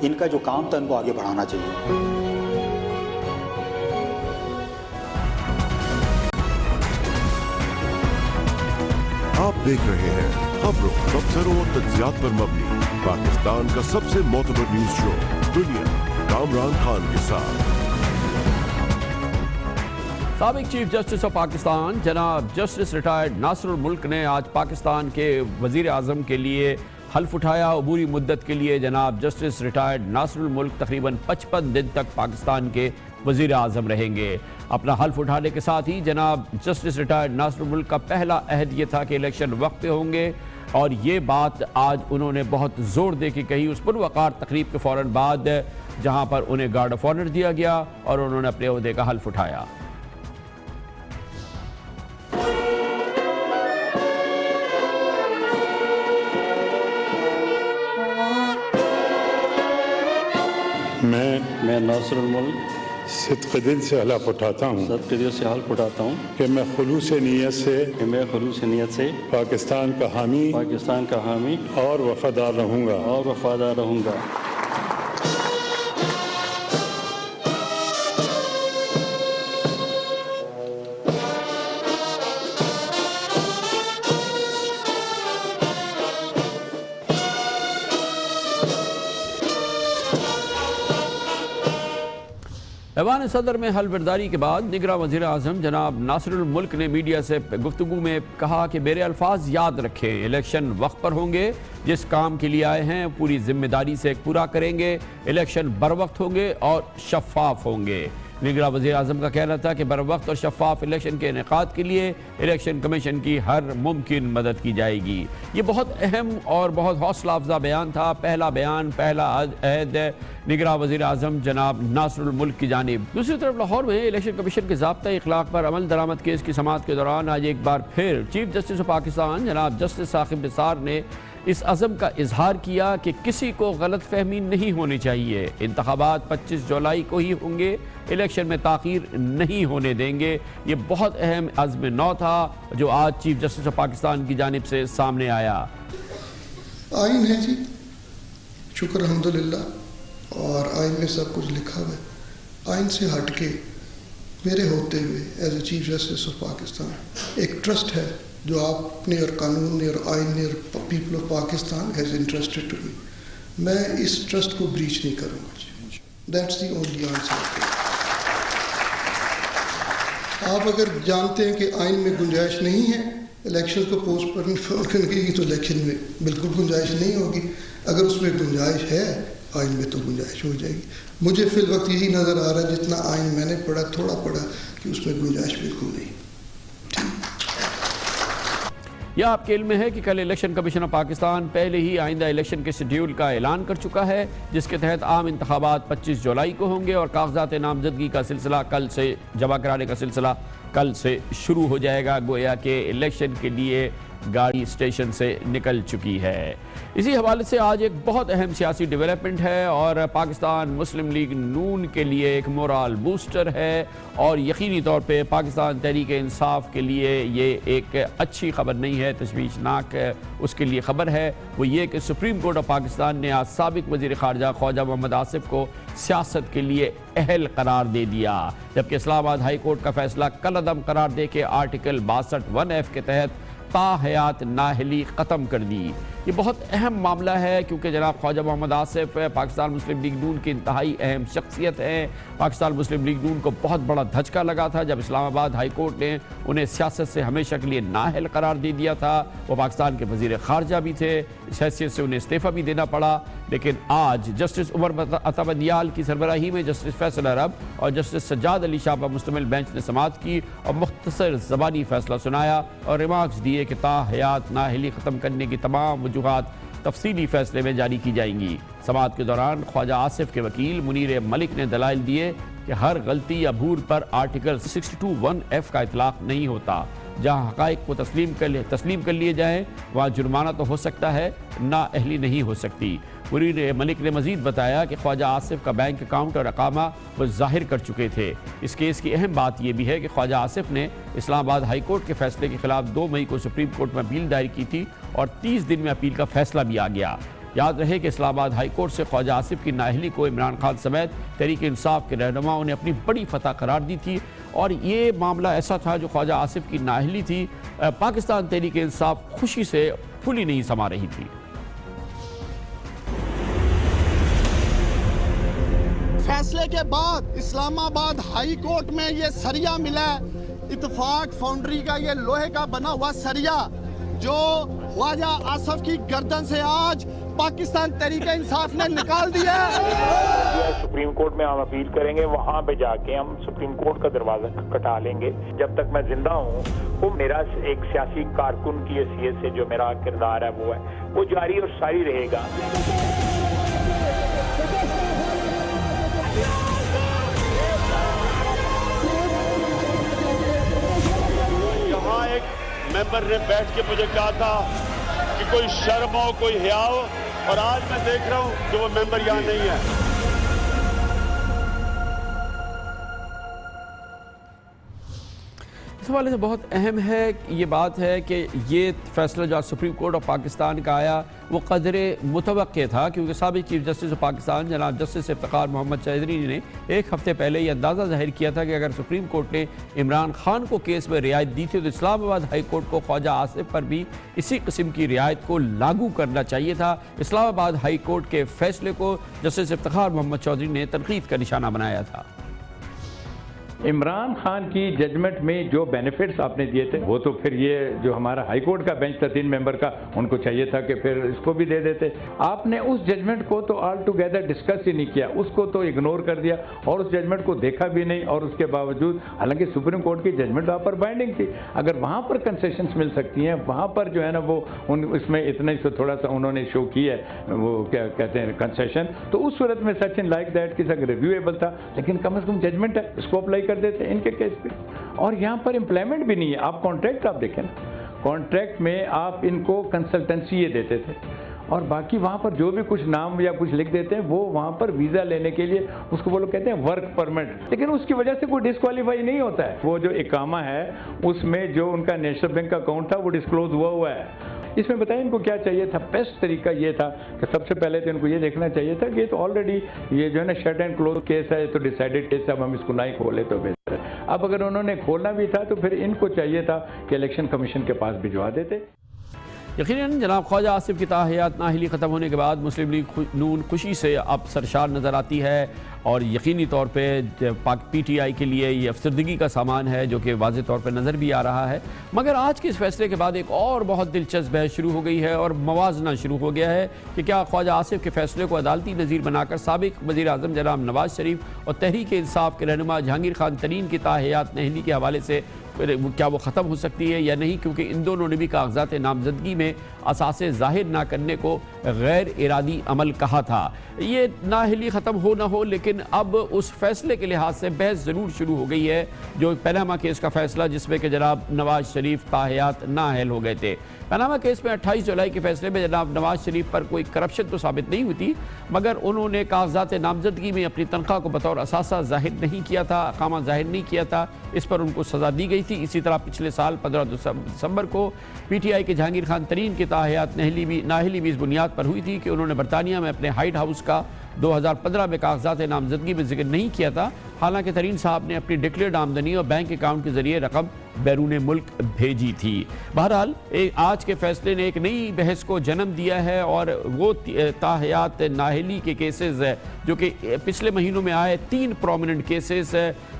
इनका जो काम था उनको आगे बढ़ाना चाहिए। आप देख रहे हैं खबरों, तबसरों और तज्जियात पर मबनी पाकिस्तान का सबसे मोतबर न्यूज शो दुनिया, कामरान खान के साथ। साबिक चीफ जस्टिस ऑफ पाकिस्तान जनाब जस्टिस रिटायर्ड नासरुल मुल्क ने आज पाकिस्तान के वज़ीर आज़म के लिए हल्फ उठाया। अबूरी मुद्दत के लिए जनाब जस्टिस रिटायर्ड नासरुल मुल्क तकरीबन 55 दिन तक पाकिस्तान के वज़ीर आज़म रहेंगे। अपना हल्फ उठाने के साथ ही जनाब जस्टिस रिटायर्ड नासरुल मुल्क का पहला अहद ये था कि इलेक्शन वक्त पे होंगे, और ये बात आज उन्होंने बहुत ज़ोर दे के कही उस पुरवकार तकरीब के फ़ौरन बाद, जहाँ पर उन्हें गार्ड ऑफ ऑनर दिया गया और उन्होंने अपने ओहदे का हल्फ उठाया। मैं नासरुल मुल्क सिद्क़ दिल से हल्फ उठाता हूँ कि मैं खुलूस नीयत से पाकिस्तान का हामी और वफादार रहूँगा। ऐवान सदर में हलबरदारी के बाद निगरां वज़ीर आज़म जनाब नासरुल मुल्क ने मीडिया से गुफ्तगू में कहा कि मेरे अल्फाज याद रखें, इलेक्शन वक्त पर होंगे, जिस काम के लिए आए हैं पूरी जिम्मेदारी से पूरा करेंगे, इलेक्शन बर वक्त होंगे और शफाफ होंगे। निगरां वज़ीर आज़म का कहना था कि बर वक्त और शफाफ इलेक्शन के इनेकाद के लिए इलेक्शन कमीशन की हर मुमकिन मदद की जाएगी। ये बहुत अहम और बहुत हौसला अफजा बयान था, पहला अहद निगरां वज़ीर आज़म जनाब नासरुल मुल्क की जानिब। दूसरी तरफ लाहौर में इलेक्शन कमीशन के ज़ाब्ता इखलाक पर अमल दरामद केस की समाअत के दौरान आज एक बार फिर चीफ जस्टिस ऑफ पाकिस्तान जनाब जस्टिस साकिब निसार ने इस अज़म का इजहार किया कि किसी को गलत फहमी नहीं होनी चाहिए, इंतखाबात 25 जुलाई को ही होंगे, इलेक्शन में ताख़ीर नहीं होने देंगे। ये बहुत अहम अज़्म नौ था जो आज चीफ जस्टिस ऑफ पाकिस्तान की जानिब से सामने आया। आइन है जी, शुक्र अल्हम्दुलिल्लाह, और आइन में सब कुछ लिखा हुआ है। आइन से हट के मेरे होते हुए as a chief justice of Pakistan एक ट्रस्ट है जो आपने और कानून ने और आइन ने और people of Pakistan has interested to me. मैं इस ट्रस्ट को ब्रीच नहीं करूँगा। That's the only answer. आप अगर जानते हैं कि आइन में गुंजाइश नहीं है इलेक्शन को पोस्टपोन करने की, तो इलेक्शन में बिल्कुल गुंजाइश नहीं होगी। अगर उसमें गुंजाइश है आइन में तो गुंजाइश हो जाएगी। मुझे फिल वक्त यही नज़र आ रहा है, जितना आइन मैंने पढ़ा, थोड़ा पढ़ा, कि उसमें गुंजाइश बिल्कुल नहीं। यह आपके इल्म में है कि कल इलेक्शन कमीशन ऑफ पाकिस्तान पहले ही आइंदा इलेक्शन के शेड्यूल का ऐलान कर चुका है, जिसके तहत आम इंतखाबात 25 जुलाई को होंगे और कागजात नामजदगी का सिलसिला कल से जमा कराने का सिलसिला कल से शुरू हो जाएगा। गोया के इलेक्शन के लिए गाड़ी स्टेशन से निकल चुकी है। इसी हवाले से आज एक बहुत अहम सियासी डेवलपमेंट है और पाकिस्तान मुस्लिम लीग नून के लिए एक मोरल बूस्टर है और यकीनी तौर पे पाकिस्तान तहरीक इंसाफ के लिए ये एक अच्छी खबर नहीं है, तशवीशनाक उसके लिए खबर है। वो ये कि सुप्रीम कोर्ट ऑफ पाकिस्तान ने आज साबिक वज़ीर ख़ारजा ख्वाजा मोहम्मद आसिफ को सियासत के लिए अहल करार दे दिया, जबकि इस्लामाबाद हाई कोर्ट का फैसला कलअदम करार दे के आर्टिकल 62(1)(f) के तहत ताहयात नाहली ख़त्म कर दी। ये बहुत अहम मामला है क्योंकि जनाब ख्वाजा मोहम्मद आसिफ पाकिस्तान मुस्लिम लीग नून की इंतहाई अहम शख्सियत हैं। पाकिस्तान मुस्लिम लीग नून को बहुत बड़ा धचका लगा था जब इस्लामाबाद हाई कोर्ट ने उन्हें सियासत से हमेशा के लिए नाअहल करार दे दिया था। वो पाकिस्तान के वज़ीर ख़ारजा भी थे, इस हैसियत से उन्हें इस्तीफ़ा भी देना पड़ा। लेकिन आज जस्टिस उमर अता बंदियाल की सरबराही में जस्टिस फैसल अरब और जस्टिस सज्जाद अली शाह पर मुश्तमिल बेंच ने समाअत की और मुख्तसर ज़बानी फैसला सुनाया और रिमार्क्स दिए कि ताहयात नाअहली ख़त्म करने की तमाम वजूहात तफसीली फैसले में जारी की जाएंगी। समाअत के दौरान ख्वाजा आसिफ के वकील मुनीर मलिक ने दलाइल दिए कि हर गलती या भूल पर आर्टिकल 62(1)(f) का इतलाक नहीं होता। जहाँ हक़ाइक़ को तस्लीम कर लिए जाएँ वहाँ जुर्माना तो हो सकता है, नाअहली नहीं हो सकती। मुनीर मलिक ने मजीद बताया कि ख्वाजा आसिफ का बैंक अकाउंट और अकामा वो ज़ाहिर कर चुके थे। इस केस की अहम बात यह भी है कि ख्वाजा आसिफ ने इस्लामाबाद हाई कोर्ट के फैसले के खिलाफ 2 मई को सुप्रीम कोर्ट में अपील दायर की थी और 30 दिन में अपील का फैसला भी आ गया। याद रहे कि इस्लामाबाद हाई कोर्ट से ख्वाजा आसिफ की नाअहली को इमरान खान समेत तहरीक इंसाफ के रहनुमाओं ने अपनी बड़ी फतह करार दी थी और ये मामला ऐसा था जो ख्वाजा आसिफ की नाअहली थी, पाकिस्तान तहरीक इंसाफ खुशी से फुली नहीं समा रही थी। फैसले के बाद इस्लामाबाद हाई कोर्ट में ये सरिया मिला, इत्तेफाक फाउंड्री का ये लोहे का बना हुआ सरिया जो ख्वाजा आसिफ की गर्दन से आज पाकिस्तान तहरीक इंसाफ ने निकाल दिया। सुप्रीम कोर्ट में हम अपील करेंगे, वहाँ पे जाके हम सुप्रीम कोर्ट का दरवाजा खटखटा लेंगे। जब तक मैं जिंदा हूँ वो मेरा एक सियासी कारकुन की हैसियत से जो मेरा किरदार है वो जारी और सारी रहेगा। यहाँ एक मेंबर ने बैठ के मुझे कहा था कि कोई शर्म हो, कोई हया हो, और आज मैं देख रहा हूं कि वो मेंबर यहाँ नहीं है। इस हवाले से बहुत अहम है ये बात है कि ये फैसला जो सुप्रीम कोर्ट ऑफ पाकिस्तान का आया वो कदरे मुतवक्के था, क्योंकि साबिक चीफ जस्टिस ऑफ पाकिस्तान जनाब जस्टिस इफ्तिखार मोहम्मद चौधरी ने एक हफ्ते पहले ये अंदाज़ा जाहिर किया था कि अगर सुप्रीम कोर्ट ने इमरान खान को केस में रियायत दी थी तो इस्लामाबाद हाई कोर्ट को ख्वाजा आसिफ पर भी इसी किस्म की रियायत को लागू करना चाहिए था। इस्लामाबाद हाई कोर्ट के फैसले को जस्टिस इफ्तिखार मोहम्मद चौधरी ने तनकीद का निशाना बनाया था। इमरान खान की जजमेंट में जो बेनिफिट्स आपने दिए थे वो तो फिर ये जो हमारा हाई कोर्ट का बेंच था 3 मेंबर का, उनको चाहिए था कि फिर इसको भी दे देते। आपने उस जजमेंट को तो ऑल टुगेदर डिस्कस ही नहीं किया, उसको तो इग्नोर कर दिया और उस जजमेंट को देखा भी नहीं। और उसके बावजूद हालांकि सुप्रीम कोर्ट की जजमेंट वहाँ पर बाइंडिंग थी, अगर वहाँ पर कंसेशंस मिल सकती हैं, वहाँ पर जो है ना वो इसमें इतना ही थोड़ा सा उन्होंने शो किया है, वो क्या कहते हैं कंसेशन, तो उस सूरत में सच इन लाइक दैट की रिव्यूएबल था। लेकिन कम से कम जजमेंट है, इसको अप्लाई कर देते इनके केस पे। और यहाँ पर एम्प्लॉयमेंट भी नहीं है। आप कॉन्ट्रैक्ट आप देखें ना, कॉन्ट्रैक्ट में आप इनको कंसल्टेंसी ये देते थे और बाकी वहाँ पर जो भी कुछ नाम या कुछ लिख देते हैं वो वहाँ पर वीज़ा लेने के लिए उसको वो लोग कहते हैं वर्क परमिट, लेकिन उसकी वजह से कोई डिस्क्वालीफाई नहीं होता है। वो जो इकामा है उसमें जो उनका नेशनल बैंक का अकाउंट था वो डिस्क्लोज हुआ है। इसमें बताएं इनको क्या चाहिए था। बेस्ट तरीका ये था कि सबसे पहले तो इनको ये देखना चाहिए था कि ये तो ऑलरेडी ये जो है ना शट एंड क्लोज केस है, तो डिसाइडेड केस है, अब हम इसको ना ही खोले तो बेहतर है। अब अगर उन्होंने खोलना भी था तो फिर इनको चाहिए था कि इलेक्शन कमीशन के पास भिजवा देते। यकीनन जनाब ख्वाजा आसिफ की ताहयात नाअहली ख़त्म होने के बाद मुस्लिम लीग नून खुशी से अब सरशार नज़र आती है और यकीनी तौर पे PTI के लिए ये अफसरदगी का सामान है जो कि वाज़ेह तौर पे नज़र भी आ रहा है। मगर आज के इस फैसले के बाद एक और बहुत दिलचस्प बहस शुरू हो गई है और मवाजना शुरू हो गया है कि क्या ख्वाजा आसिफ के फैसले को अदालती नज़ीर बनाकर साबिक वज़ीर आज़म जनाब नवाज शरीफ और तहरीक इंसाफ के रहनुमा जहांगीर खान तरीन की ताहयात नाअहली के हवाले से क्या वो ख़त्म हो सकती है या नहीं, क्योंकि इन दोनों ने भी कागजात नामजदगी में असासे ज़ाहिर ना करने को गैर इरादी अमल कहा था। ये नाअहली ख़त्म हो ना हो, लेकिन अब उस फैसले के लिहाज से बहस ज़रूर शुरू हो गई है। जो पनामा केस का फैसला जिसमें कि जनाब नवाज शरीफ ताहयात नाअहल हो गए थे। पनामा केस में 28 जुलाई के फैसले में जनाब नवाज शरीफ पर कोई करप्शन तो साबित नहीं हुई थी, मगर उन्होंने कागजात नामजदगी में अपनी तनख्वाह को बतौर असासा जाहिर नहीं किया था, अकामा जाहिर नहीं किया था। इस पर उनको सज़ा दी गई थी। इसी तरह पिछले साल 15 दिसंबर को PTI के जहांगीर खान तरीन की ताहयात नाअहली भी इस बुनियाद पर हुई थी कि उन्होंने बरतानिया में अपने हाइट हाउस का 2015 में कागजात नामजदगी में जिक्र नहीं किया था। हालांकि तरीन साहब ने अपनी डिक्लेयर्ड आमदनी और बैंक अकाउंट के जरिए रकम बैरून मुल्क भेजी थी। बहरहाल आज के फैसले ने एक नई बहस को जन्म दिया है और वो ताहयात नाअहली के केसेस जो कि पिछले महीनों में आए 3 प्रोमिनेंट केसेस,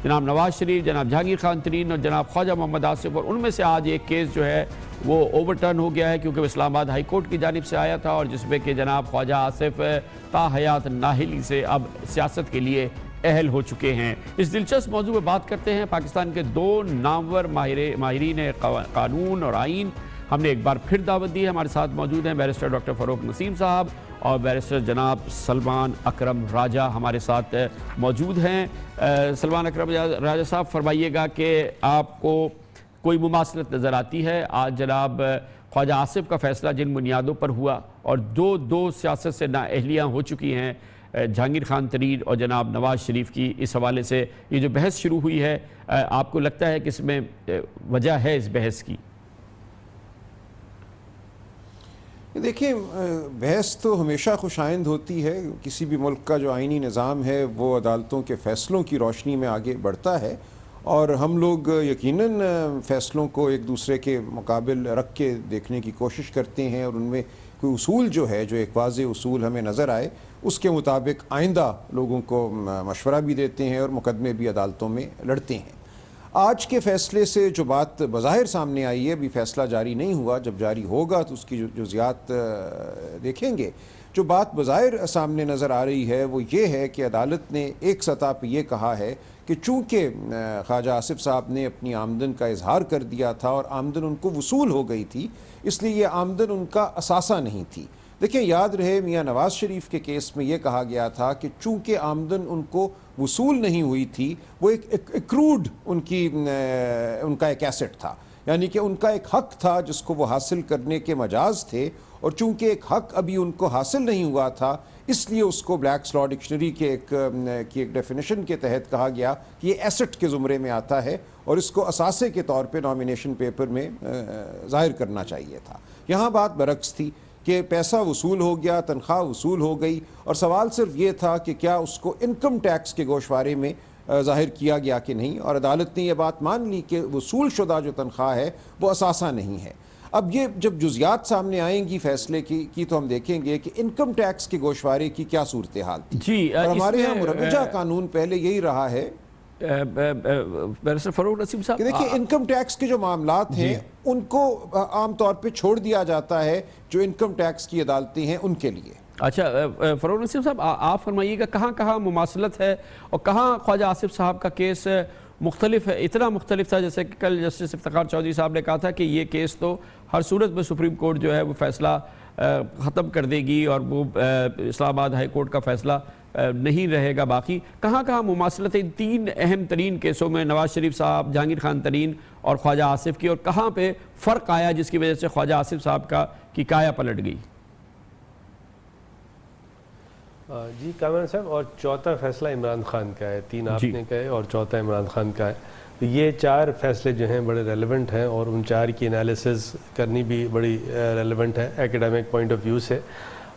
जनाब नवाज शरीफ, जनाब जहांगीर खान तरीन और जनाब ख्वाजा मोहम्मद आसिफ, और उनमें से आज एक केस जो है वो ओवरटर्न हो गया है क्योंकि वो इस्लामाबाद हाई कोर्ट की जानिब से आया था और जिसमें कि जनाब ख्वाजा आसिफ ताहयात नाअहली से अब सियासत के लिए अहल हो चुके हैं। इस दिलचस्प मौजू में बात करते हैं पाकिस्तान के 2 नामवर माहिरीन कानून और आइन। हमने एक बार फिर दावत दी है। हमारे साथ मौजूद हैं बैरिस्टर डॉक्टर फ़ारूक नसीम साहब और बैरिस्टर जनाब सलमान अकरम राजा हमारे साथ मौजूद हैं। सलमान अकरम राजा साहब, फरमाइएगा कि आपको कोई मुमासलत नज़र आती है आज जनाब ख्वाजा आसिफ का फैसला जिन बुनियादों पर हुआ और दो सियासत से नाअहलियाँ हो चुकी हैं जहांगीर खान तरीन और जनाब नवाज शरीफ की, इस हवाले से ये जो बहस शुरू हुई है, आपको लगता है कि इसमें वजह है इस बहस की? देखिए, बहस तो हमेशा खुशाइंद होती है। किसी भी मुल्क का जो आइनी निज़ाम है वो अदालतों के फ़ैसलों की रोशनी में आगे बढ़ता है और हम लोग यकीनन फ़ैसलों को एक दूसरे के मुकाबिल रख के देखने की कोशिश करते हैं और उनमें कोई उसूल जो है, जो एक वाज़ेह उसूल हमें नज़र आए, उसके मुताबिक आइंदा लोगों को मशवरा भी देते हैं और मुकदमे भी अदालतों में लड़ते हैं। आज के फ़ैसले से जो बात बज़ाहिर सामने आई है, अभी फ़ैसला जारी नहीं हुआ, जब जारी होगा तो उसकी जुज़ियात देखेंगे। जो बात बज़ाहिर सामने नज़र आ रही है वो ये है कि अदालत ने एक सतह पर यह कहा है कि चूँकि ख्वाजा आसिफ साहब ने अपनी आमदन का इजहार कर दिया था और आमदन उनको वसूल हो गई थी, इसलिए ये आमदन उनका असासा नहीं थी। देखिए, याद रहे मियाँ नवाज शरीफ के केस में ये कहा गया था कि चूँकि आमदन उनको वसूल नहीं हुई थी, वो एक एक्रूड उनका एक एसेट था, यानी कि उनका एक हक था जिसको वो हासिल करने के मजाज थे, और चूँकि एक हक अभी उनको हासिल नहीं हुआ था इसलिए उसको ब्लैक्स लॉ डिक्शनरी के एक डेफिनेशन के तहत कहा गया कि ये एसेट के ज़ुमरे में आता है और इसको असासे के तौर पे नॉमिनेशन पेपर में ज़ाहिर करना चाहिए था। यहाँ बात बरक्स थी कि पैसा वसूल हो गया, तनख्वाह वसूल हो गई और सवाल सिर्फ ये था कि क्या उसको इनकम टैक्स के गोशवारे में ज़ाहिर किया गया कि नहीं, और अदालत ने यह बात मान ली कि वसूल शुदा जो तनख्वाह है वो असासा नहीं है। अब ये जब जुज़ियात सामने आएंगी फैसले की तो हम देखेंगे कि इनकम टैक्स के गोशवारे की क्या सूरत हाल थी जी। और हमारे यहाँ मुरवजा कानून पहले यही रहा है फ़ारूक नसीम साहब, देखिए, इनकम टैक्स के जो मामलात हैं उनको आमतौर पे छोड़ दिया जाता है जो इनकम टैक्स की अदालतें हैं उनके लिए। अच्छा, फ़ारूक नसीम साहब, आप फरमाइएगा कहाँ कहाँ मुमासलत है और कहाँ ख्वाजा आसिफ साहब का केस मुख्तलिफ है? इतना मुख्तलिफ था जैसे कि कल जस्टिस इफ्तिखार चौधरी साहब ने कहा था कि ये केस तो हर सूरत में सुप्रीम कोर्ट जो है वो फैसला ख़त्म कर देगी और वो इस्लामाबाद हाई कोर्ट का फैसला नहीं रहेगा बाकी। कहाँ कहाँ मुमासलत इन 3 अहम तरीन केसों में नवाज शरीफ साहब, जहांगीर खान तरीन और ख्वाजा आसिफ की, और कहाँ पे फ़र्क आया जिसकी वजह से ख्वाजा आसिफ साहब की काया पलट गई? जी कामरान साहब, और चौथा फैसला इमरान खान का है। 3 आपने कहे और चौथा इमरान खान का है। तो ये 4 फैसले जो हैं बड़े रेलेवेंट हैं और उन 4 की एनालिसिस करनी भी बड़ी रेलेवेंट है एकेडमिक पॉइंट ऑफ व्यू से।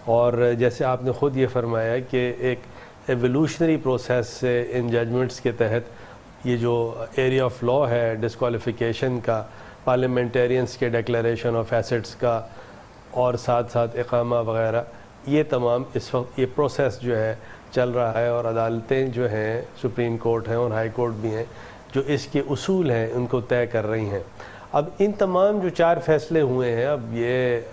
और जैसे आपने ख़ुद ये फरमाया कि एक एवोल्यूशनरी प्रोसेस से इन जजमेंट्स के तहत ये जो एरिया ऑफ लॉ है डिस्क्वालिफिकेशन का, पार्लियामेंटेरियंस के डिक्लेरेशन ऑफ एसेट्स का और साथ साथ इकामा वगैरह, ये तमाम इस वक्त ये प्रोसेस जो है चल रहा है और अदालतें जो हैं सुप्रीम कोर्ट हैं और हाई कोर्ट भी हैं जो इसके उसूल हैं उनको तय कर रही हैं। अब इन तमाम जो 4 फैसले हुए हैं, अब ये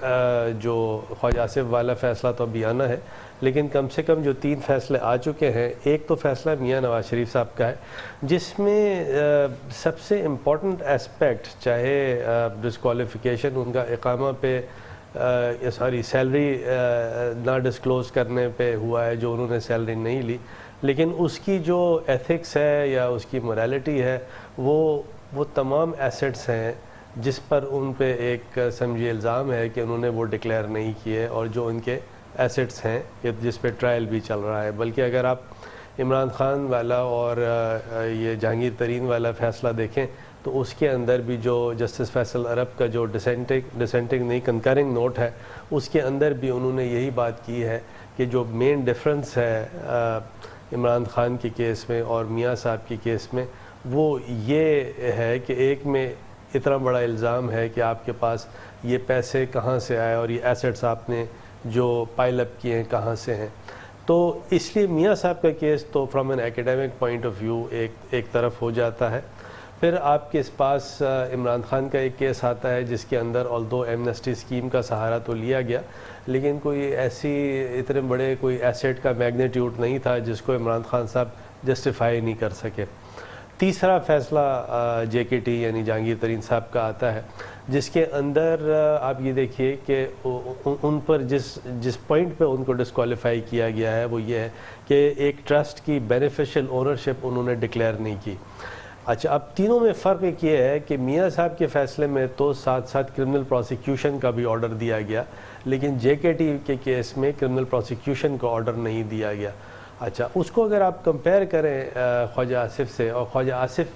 जो ख्वाजा आसिफ वाला फ़ैसला तो अभी आना है, लेकिन कम से कम जो 3 फैसले आ चुके हैं, एक तो फैसला मियाँ नवाज शरीफ साहब का है, जिसमें सबसे इम्पॉर्टेंट एस्पेक्ट, चाहे डिस्क्वालिफिकेशन उनका इकामा पे सॉरी सैलरी ना डिस्क्लोज़ करने पे हुआ है, जो उन्होंने सैलरी नहीं ली, लेकिन उसकी जो एथिक्स है या उसकी मोरालिटी है, वो तमाम एसेट्स हैं जिस पर उन पे एक समझिए इल्ज़ाम है कि उन्होंने वो डिक्लेयर नहीं किए, और जो उनके एसेट्स हैं जिस पे ट्रायल भी चल रहा है। बल्कि अगर आप इमरान खान वाला और ये जहांगीर तरीन वाला फ़ैसला देखें तो उसके अंदर भी जो जस्टिस फैसल अरब का जो डिसेंटिंग नहीं कंकरिंग नोट है, उसके अंदर भी उन्होंने यही बात की है कि जो मेन डिफरेंस है इमरान खान के केस में और मियाँ साहब के केस में, वो ये है कि एक में इतना बड़ा इल्ज़ाम है कि आपके पास ये पैसे कहाँ से आए और ये एसेट्स आपने जो पाइल अप किए हैं कहाँ से हैं। तो इसलिए मियाँ साहब का केस तो from an academic point of view एक तरफ हो जाता है। फिर आपके इस पास इमरान खान का एक केस आता है जिसके अंदर ऑल्दो एमनेस्टी स्कीम का सहारा तो लिया गया, लेकिन कोई ऐसी इतने बड़े कोई एसेट का मैग्नीट्यूड नहीं था जिसको इमरान खान साहब जस्टिफाई नहीं कर सके। तीसरा फ़ैसला JKT यानी जहांगीर तरीन साहब का आता है, जिसके अंदर आप ये देखिए कि उन पर जिस पॉइंट पे उनको डिस्क्वालीफाई किया गया है वो ये है कि एक ट्रस्ट की बेनिफिशियल ओनरशिप उन्होंने डिक्लेयर नहीं की। अच्छा, अब तीनों में फ़र्क एक ये है कि मियाँ साहब के फ़ैसले में तो साथ साथ क्रिमिनल प्रोसिक्यूशन का भी ऑर्डर दिया गया, लेकिन JKT के केस में क्रिमिनल प्रोसिक्यूशन का ऑर्डर नहीं दिया गया। अच्छा, उसको अगर आप कंपेयर करें ख्वाजा आसिफ से, और ख्वाजा आसिफ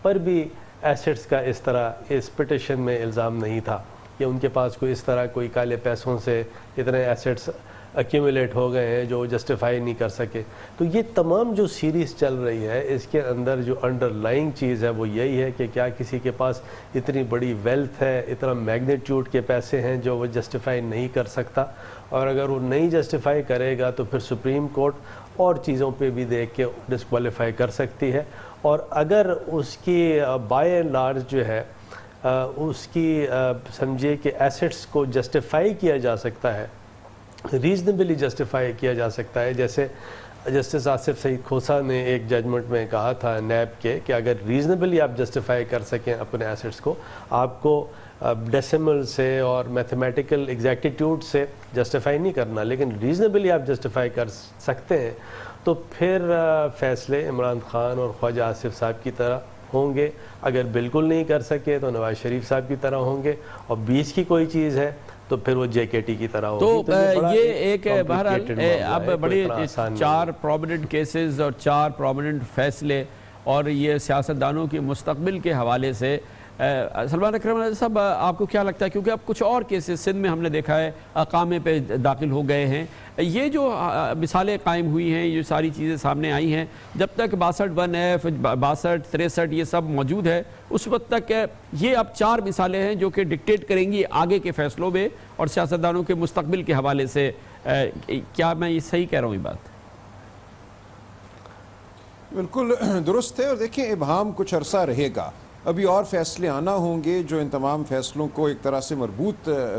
पर भी एसेट्स का इस तरह इस पिटिशन में इल्ज़ाम नहीं था कि उनके पास कोई इस तरह कोई काले पैसों से इतने एसेट्स एक्यूमुलेट हो गए हैं जो जस्टिफाई नहीं कर सके। तो ये तमाम जो सीरीज़ चल रही है, इसके अंदर जो अंडरलाइंग चीज़ है वो यही है कि क्या किसी के पास इतनी बड़ी वेल्थ है, इतना मैग्नीट्यूड के पैसे हैं जो वो जस्टिफाई नहीं कर सकता, और अगर वो नहीं जस्टिफाई करेगा तो फिर सुप्रीम कोर्ट और चीज़ों पे भी देख के डिस्क्वालीफाई कर सकती है। और अगर उसकी बाय एंड लार्ज जो है उसकी समझिए कि एसेट्स को जस्टिफाई किया जा सकता है, रीजनेबली जस्टिफाई किया जा सकता है, जैसे जस्टिस आसिफ सईद खोसा ने एक जजमेंट में कहा था नैब के कि अगर रीजनेबली आप जस्टिफाई कर सकें अपने एसेट्स को, आपको डेसिमल से और मैथमेटिकल एग्जैक्टिट्यूड से जस्टिफाई नहीं करना, लेकिन रीजनेबली आप जस्टिफाई कर सकते हैं, तो फिर फ़ैसले इमरान खान और ख्वाजा आसिफ साहब की तरह होंगे। अगर बिल्कुल नहीं कर सके तो नवाज शरीफ साहब की तरह होंगे, और बीच की कोई चीज़ है तो फिर वो JKT की तरह होगी। तो ये एक बहरहाल अब बड़े 4 प्रोमिनेंट केसेस और 4 प्रोमिनेंट फैसले, और ये सियासतदानों के मुस्तकबिल के हवाले से सलमान अकरम साहब, आपको क्या लगता है, क्योंकि अब कुछ और केसेस सिंध में हमने देखा है अकामे पे दाखिल हो गए हैं, ये जो मिसालें कायम हुई हैं, ये सारी चीज़ें सामने आई हैं, जब तक 62(1)F 62, 63 ये सब मौजूद है, उस वक्त तक ये अब 4 मिसालें हैं जो कि डिक्टेट करेंगी आगे के फैसलों में और सियासतदानों के मुस्तकबिल के हवाले से। क्या मैं ये सही कह रहा हूँ ये बात? बिल्कुल दुरुस्त है। और देखिए, इबहम कुछ अरसा रहेगा, अभी और फैसले आना होंगे जो इन तमाम फैसलों को एक तरह से मरबूत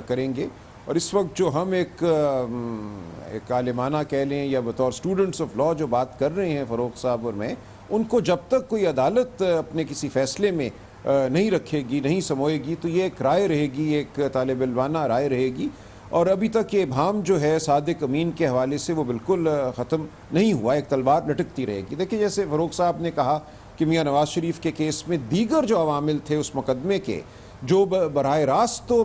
करेंगे। और इस वक्त जो हम एक आलिमाना कह लें या बतौर स्टूडेंट्स ऑफ लॉ जो बात कर रहे हैं फ़रूख साहब और मैं, उनको जब तक कोई अदालत अपने किसी फ़ैसले में नहीं रखेगी, नहीं समोएगी, तो ये एक राय रहेगी, एक तालिब इल्माना राय रहेगी। और अभी तक ये इबहम जो है सादिक अमीन के हवाले से वो बिल्कुल ख़त्म नहीं हुआ, एक तलवार लटकती रहेगी। देखिए, जैसे फ़रूख साहब ने कहा कि मियाँ नवाज शरीफ के केस में दीगर जो अवामिल थे उस मुकदमे के, जो बराह रास्त तो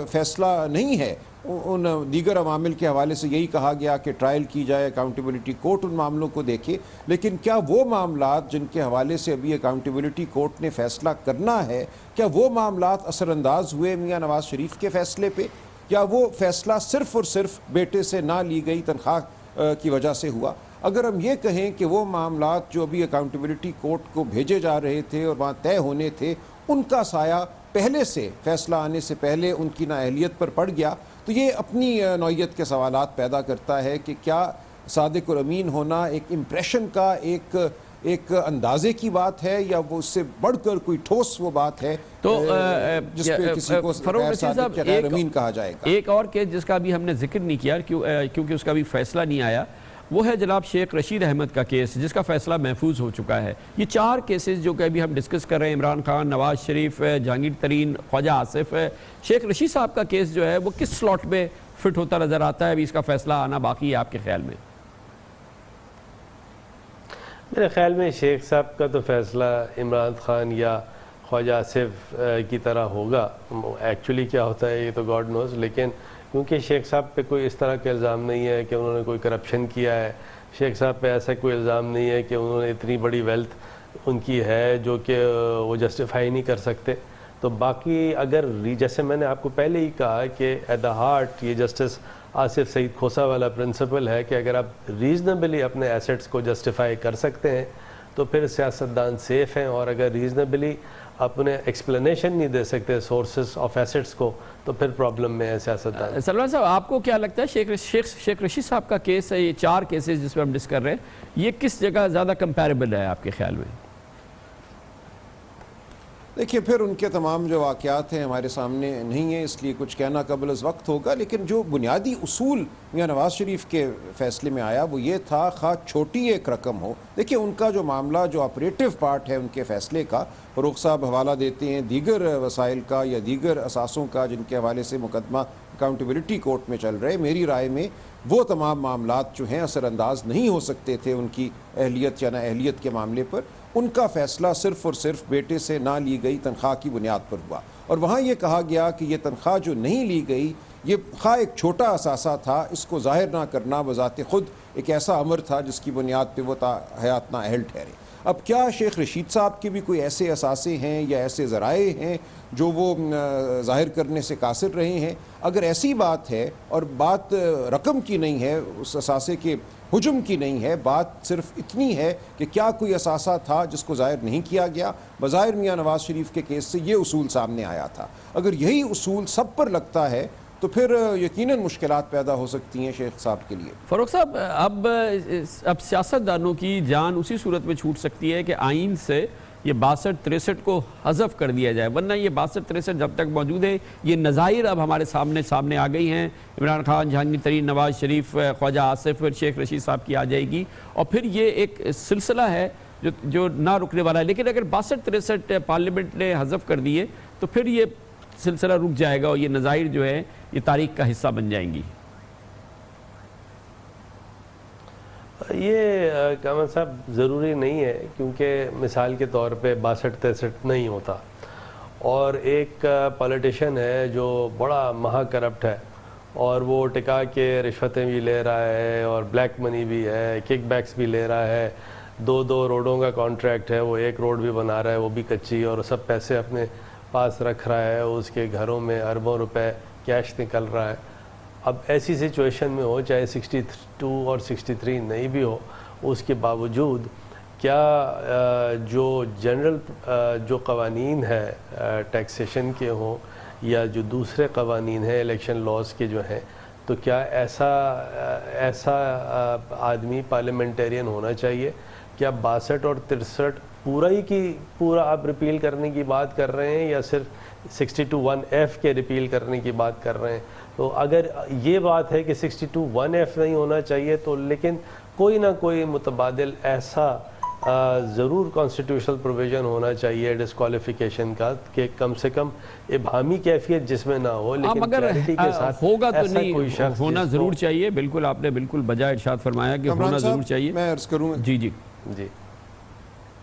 फ़ैसला नहीं है, उन दीगर अवामिल के हवाले से यही कहा गया कि ट्रायल की जाए, अकाउंटेबिलिटी कोर्ट उन मामलों को देखे। लेकिन क्या वो मामलात जिनके हवाले से अभी अकाउंटेबिलिटी कोर्ट ने फ़ैसला करना है, क्या वो मामलात असरअंदाज हुए मियाँ नवाज शरीफ के फ़ैसले पे, या वो फ़ैसला सिर्फ़ और सिर्फ बेटे से ना ली गई तनख्वाह की वजह से हुआ? अगर हम ये कहें कि वो मामलात जो अभी अकाउंटेबिलिटी कोर्ट को भेजे जा रहे थे और वहाँ तय होने थे, उनका साया पहले से फ़ैसला आने से पहले उनकी नाअहलियत पर पड़ गया, तो ये अपनी नौइयत के सवालात पैदा करता है कि क्या सादिक और अमीन होना एक इम्प्रेशन का एक एक अंदाजे की बात है या वो उससे बढ़कर कोई ठोस वो बात है तो जिस पे किसी को फरूक रशीद साहब गैर अमीन कहा जाएगा? एक और केस जिसका अभी हमने जिक्र नहीं किया क्योंकि उसका भी फैसला नहीं आया, वो है जनाब शेख रशीद अहमद का केस जिसका फैसला महफूज हो चुका है। ये 4 केसेस जो कि अभी हम डिस्कस कर रहे हैं, इमरान खान, नवाज शरीफ, जहांगीर तरीन, ख्वाजा आसिफ, शेख रशीद साहब का केस जो है वो किस स्लॉट में फिट होता नज़र आता है? अभी इसका फैसला आना बाकी है आपके ख्याल में? मेरे ख्याल में शेख साहब का तो फैसला इमरान खान या ख्वाजा आसिफ की तरह होगा। एक्चुअली क्या होता है ये तो गॉड नोज़, लेकिन क्योंकि शेख साहब पे कोई इस तरह का इल्ज़ाम नहीं है कि उन्होंने कोई करप्शन किया है, शेख साहब पे ऐसा कोई इल्ज़ाम नहीं है कि उन्होंने इतनी बड़ी वेल्थ उनकी है जो कि वो जस्टिफाई नहीं कर सकते। तो बाकी अगर जैसे मैंने आपको पहले ही कहा कि एट द हार्ट ये जस्टिस आसिफ सईद खोसा वाला प्रिंसिपल है कि अगर आप रीज़नेबली अपने एसेट्स को जस्टिफाई कर सकते हैं तो फिर सियासतदान सेफ़ हैं, और अगर रीज़नेबली अपने एक्सप्लेनेशन नहीं दे सकते सोर्सेस ऑफ एसेट्स को तो फिर प्रॉब्लम में है सियासतदान। सलमान साहब, आपको क्या लगता है शेख रशीद साहब का केस है, ये 4 केसेस जिसमें हम डिस्कस कर रहे हैं, ये किस जगह ज़्यादा कंपैरेबल है आपके ख्याल में? देखिए, फिर उनके तमाम जो वाक़यात हैं हमारे सामने नहीं है, इसलिए कुछ कहना कबल वक्त होगा, लेकिन जो बुनियादी उसूल मियां नवाज़ शरीफ के फ़ैसले में आया वो ये था, खा छोटी एक रकम हो। देखिए, उनका जो मामला जो ऑपरेटिव पार्ट है उनके फ़ैसले का, फ़रूख साहब हवाला देते हैं दीगर वसाइल का या दीगर असासों का जिनके हवाले से मुकदमा अकाउंटेबिलिटी कोर्ट में चल रहे। मेरी राय में वो तमाम मामलात जो हैं असरअंदाज नहीं हो सकते थे उनकी अहलियत या ना अहलियत के मामले पर। उनका फ़ैसला सिर्फ़ और सिर्फ बेटे से ना ली गई तनख्वाह की बुनियाद पर हुआ, और वहाँ ये कहा गया कि ये तनख्वाह जो नहीं ली गई ये खा एक छोटा असासा था, इसको ज़ाहिर ना करना बज़ाते ख़ुद एक ऐसा अमर था जिसकी बुनियाद पर वो हयात ना अहल ठहरे। अब क्या शेख रशीद साहब के भी कोई ऐसे असासे हैं या ऐसे ज़राए हैं जो वो ज़ाहिर करने से कासिर रहे हैं? अगर ऐसी बात है और बात रकम की नहीं है, उस असासे के हुजुम की नहीं है, बात सिर्फ इतनी है कि क्या कोई असासा था जिसको ज़ाहिर नहीं किया गया। बज़ाहिर मियां नवाज़ शरीफ के केस से ये उसूल सामने आया था। अगर यही उसूल सब पर लगता है तो फिर यकीनन मुश्किलात पैदा हो सकती हैं शेख साहब के लिए। फ़रूख साहब, अब सियासतदानों की जान उसी सूरत में छूट सकती है कि आइन से ये 62-63 को हज़फ कर दिया जाए, वरना ये 62-63 जब तक मौजूद है, ये नज़ाइर अब हमारे सामने आ गई हैं। इमरान खान, जहांगीर तरीन, नवाज शरीफ, ख्वाजा आसिफ, फिर शेख रशीद साहब की आ जाएगी, और फिर ये एक सिलसिला है जो ना रुकने वाला है। लेकिन अगर 62-63 पार्लियामेंट ने हज़फ कर दिए तो फिर ये सिलसिला रुक जाएगा और ये नज़ाइर जो है ये तारीख का हिस्सा बन जाएंगी। ये कामन साहब ज़रूरी नहीं है, क्योंकि मिसाल के तौर पे 62-63 नहीं होता, और एक पॉलिटिशियन है जो बड़ा महा करप्ट है और वो टिका के रिश्वतें भी ले रहा है और ब्लैक मनी भी है, किकबैक्स भी ले रहा है, 2 रोडों का कॉन्ट्रैक्ट है, वो एक रोड भी बना रहा है वो भी कच्ची, और सब पैसे अपने पास रख रहा है, उसके घरों में अरबों रुपए कैश निकल रहा है। अब ऐसी सिचुएशन में हो, चाहे 62 और 63 नहीं भी हो, उसके बावजूद क्या जो जनरल जो कवानीन है टैक्सेशन के हों या जो दूसरे कवानीन हैं इलेक्शन लॉज के जो हैं, तो क्या ऐसा आदमी पार्लियामेंटेरियन होना चाहिए? क्या 62 और 63 पूरा आप रिपील करने की बात कर रहे हैं या सिर्फ 62(1)(f) के रिपील करने की बात कर रहे हैं? तो अगर ये बात है कि 62(1)(f) नहीं होना चाहिए, तो लेकिन कोई ना कोई मुतबादिल ऐसा ज़रूर कॉन्स्टिट्यूशनल प्रोविज़न होना चाहिए डिस्क्वालिफिकेशन का कि कम से कम इबामी कैफियत जिसमें ना हो, लेकिन क्लैरिटी के साथ होगा तो नहीं होना ज़रूर चाहिए। बिल्कुल, आपने बिल्कुल बजाय इरशाद फरमाया कि होना ज़रूर चाहिए। मैं अर्ज़ करूँ जी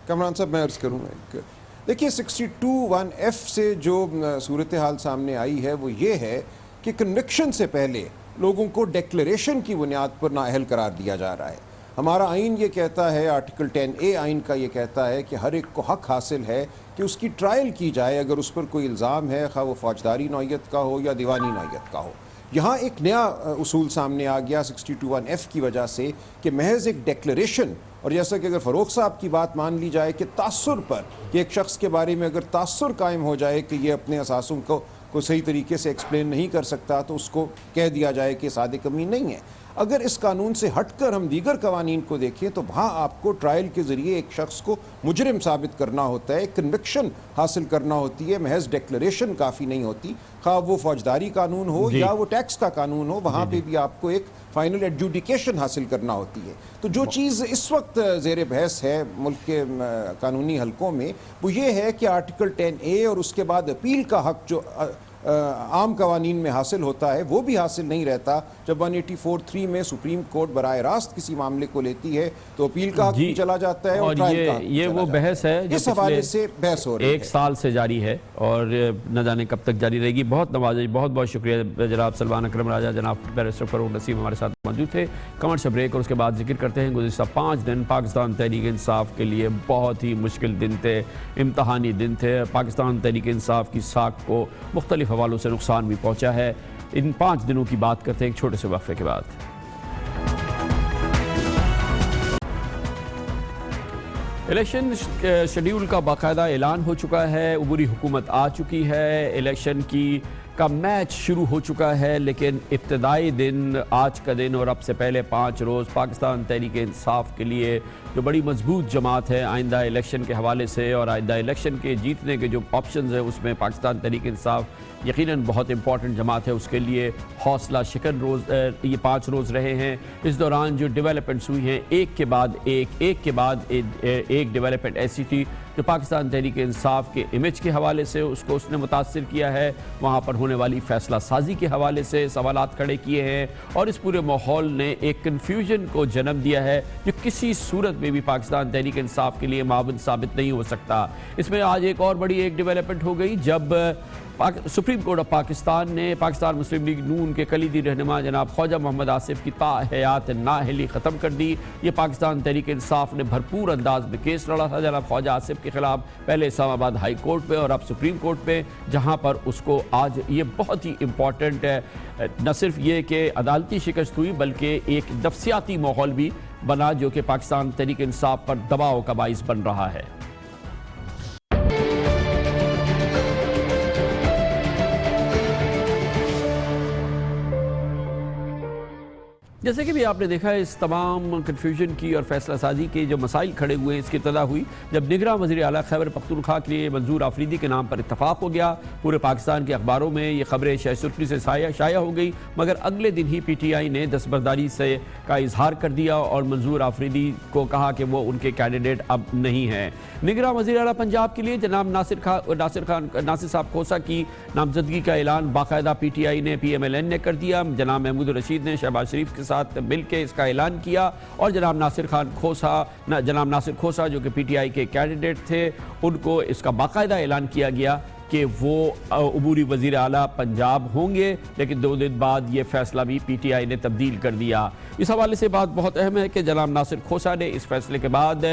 कमरान साहब, मैं अर्ज़ करूँगा, देखिए 62(1)(f) से जो सूरत हाल सामने आई है वो ये है कि कन्विक्शन से पहले लोगों को डिक्लेरेशन की बुनियाद पर नाअहल करार दिया जा रहा है। हमारा आइन ये कहता है, आर्टिकल 10A आइन का ये कहता है कि हर एक को हक हासिल है कि उसकी ट्रायल की जाए अगर उस पर कोई इल्ज़ाम है, खा वो फौजदारी नौयत का हो या दीवानी नौयत का हो। यहाँ एक नया उसूल सामने आ गया 62(1)(f) की वजह से कि महज एक डिक्लेरेशन, और जैसा कि अगर फ़रूख साहब की बात मान ली जाए कि तासुर पर, कि एक शख्स के बारे में अगर तासुर कायम हो जाए कि ये अपने असासों को को सही तरीके से एक्सप्लेन नहीं कर सकता तो उसको कह दिया जाए कि सादिक अमीन नहीं है। अगर इस कानून से हटकर हम दीगर कवानीन को देखें तो वहाँ आपको ट्रायल के ज़रिए एक शख्स को मुजरिम साबित करना होता है, कन्विक्शन हासिल करना होती है, महज डिक्लेरेशन काफ़ी नहीं होती। खा वो फौजदारी कानून हो या वो टैक्स का कानून हो, वहाँ पे भी आपको एक फाइनल एडजुडिकेशन हासिल करना होती है। तो जो चीज़ इस वक्त ज़ेर बहस है मुल्क के कानूनी हलकों में वो ये है कि आर्टिकल 10A और उसके बाद अपील का हक जो आम कवानीन में हासिल होता है वो भी हासिल नहीं रहता। जब 184(3) में सुप्रीम कोर्ट बराह रास्त किसी मामले को लेती है तो अपील का हक भी चला जाता है और ट्रायल का हक ये वो बहस है जो इस हवाले से बहस हो रही है, 1 साल से जारी है और न जाने कब तक जारी रहेगी। बहुत नवाज़ी, बहुत बहुत शुक्रिया जनाब सलमान अकरम राजा, जनाब बैरिस्टर फरूक नसीम हमारे साथ मौजूद थे। कमर्शियल ब्रेक और उसके बाद जिक्र करते हैं गुज़िश्ता 5 दिन पाकिस्तान तहरीक इंसाफ के लिए बहुत ही मुश्किल दिन थे, इम्तहानी दिन थे। पाकिस्तान तहरीक इंसाफ की साख को मुख्तलिफ हवालों से नुकसान भी पहुंचा है। इन 5 दिनों की बात करते हैं एक छोटे से वक्फे के बाद। इलेक्शन शेड्यूल का बाकायदा ऐलान हो चुका है, उबूरी हुकूमत आ चुकी है, इलेक्शन का मैच शुरू हो चुका है, लेकिन इब्तदाई दिन आज का दिन और अब से पहले 5 रोज़ पाकिस्तान तहरीक इंसाफ के लिए जो बड़ी मजबूत जमात है आइंदा इलेक्शन के हवाले से और आइंदा इलेक्शन के जीतने के जो ऑप्शंस हैं उसमें पाकिस्तान तहरीक इंसाफ यकीनन बहुत इंपॉर्टेंट जमात है। उसके लिए हौसला शिकन रोज़ ये 5 रोज़ रहे हैं। इस दौरान जो डेवलपमेंट्स हुई हैं एक के बाद एक डेवलपमेंट ऐसी थी जो पाकिस्तान तहरीक इंसाफ के इमेज के हवाले से उसको उसने मुतासिर किया है, वहाँ पर होने वाली फैसला साजी के हवाले से सवालात खड़े किए हैं और इस पूरे माहौल ने एक कन्फ्यूजन को जन्म दिया है जो किसी सूरत में भी पाकिस्तान तहरीक इंसाफ के लिए मावन साबित नहीं हो सकता। इसमें आज एक और बड़ी एक डेवलपमेंट हो गई जब सुप्रीम कोर्ट ऑफ पाकिस्तान ने पाकिस्तान मुस्लिम लीग नून के कलीदी रहनुमा जनाब ख्वाजा मोहम्मद आसिफ की ताहयात नाअहली ख़त्म कर दी। ये पाकिस्तान तहरीक इंसाफ ने भरपूर अंदाज में केस लड़ा था जनाब ख्वाजा आसिफ के खिलाफ, पहले इस्लामाबाद हाई कोर्ट में और अब सुप्रीम कोर्ट में, जहाँ पर उसको आज ये बहुत ही इम्पॉर्टेंट है, न सिर्फ ये कि अदालती शिकस्त हुई बल्कि एक नफ्सियाती माहौल भी बना जो कि पाकिस्तान तहरीक इंसाफ पर दबाव का बाइस बन रहा है। जैसे कि भी आपने देखा इस तमाम कन्फ्यूजन की और फैसला साजी के जो मसाइल खड़े हुए हैं इसकी इब्तदा हुई जब निगरां वज़ीर आला खैबर पख्तूनख्वा के लिए मंजूर आफरीदी के नाम पर इत्तफाक हो गया। पूरे पाकिस्तान के अखबारों में ये खबरें शहसुर्खी से शाया हो गई, मगर अगले दिन ही PTI ने दस्तबरदारी से का इजहार कर दिया और मंजूर आफरीदी को कहा कि वो उनके कैंडिडेट अब नहीं हैं। निगरां वज़ीर आला पंजाब के लिए जनाब नासिर साहब खोसा की नामजदगी का ऐलान बाकायदा PTI ने PMLN ने कर दिया। जनाब महमूद रशीद ने शहबाज शरीफ के साथ मिलकर इसका ऐलान किया और जनाब नासिर खोसा जो कि PTI के कैंडिडेट थे उनको इसका बाकायदा ऐलान किया गया कि वो उबूरी वज़ीर आला पंजाब होंगे, लेकिन 2 दिन बाद ये फैसला भी PTI ने तब्दील कर दिया। इस हवाले से बात बहुत अहम है कि जनाब नासिर खोसा ने इस फैसले के बाद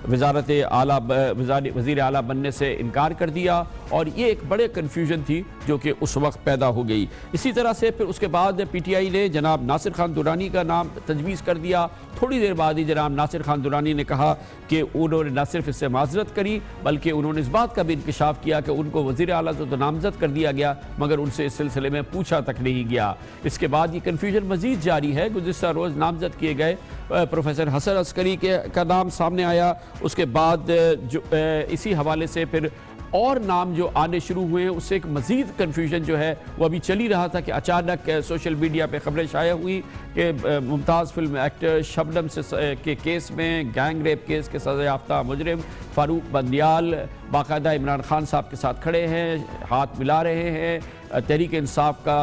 वज़ीर आला बनने से इनकार कर दिया और ये एक बड़े कन्फ्यूजन थी जो कि उस वक्त पैदा हो गई। इसी तरह से फिर उसके बाद PTI ने जनाब नासिर खान दुरानी का नाम तजवीज़ कर दिया। थोड़ी देर बाद ही जनाब नासिर खान दुरानी ने कहा कि उन्होंने न सिर्फ इससे माजरत करी बल्कि उन्होंने इस बात का भी इंकशाफ किया कि उनको वज़ीर आला तो नामजद कर दिया गया मगर उनसे इस सिलसिले में पूछा तक नहीं गया। इसके बाद ये कन्फ्यूजन मजीद जारी है। गुज़िश्ता रोज़ नामजद किए गए प्रोफेसर हसन अस्करी का नाम सामने आया, उसके बाद जो इसी हवाले से फिर और नाम जो आने शुरू हुए हैं उससे एक मज़ीद कन्फ्यूजन जो है वो अभी चल ही रहा था कि अचानक सोशल मीडिया पे खबरें शाया हुई कि मुमताज़ फिल्म एक्टर शबनम से के केस में गैंग रेप केस के सज़ा याफ्ता मुजरिम फ़ारूक बंदियाल बाकायदा इमरान खान साहब के साथ खड़े हैं, हाथ मिला रहे हैं, तहरीक इंसाफ का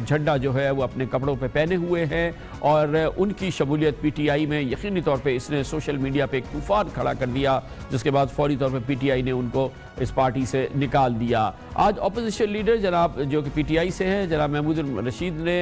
झंडा जो है वो अपने कपड़ों पे पहने हुए हैं और उनकी शमूलियत PTI में यकीनी तौर पे इसने सोशल मीडिया पे एक तूफ़ान खड़ा कर दिया, जिसके बाद फौरी तौर पे PTI ने उनको इस पार्टी से निकाल दिया। आज अपोजिशन लीडर जनाब जो कि PTI से हैं जनाब महमूद रशीद ने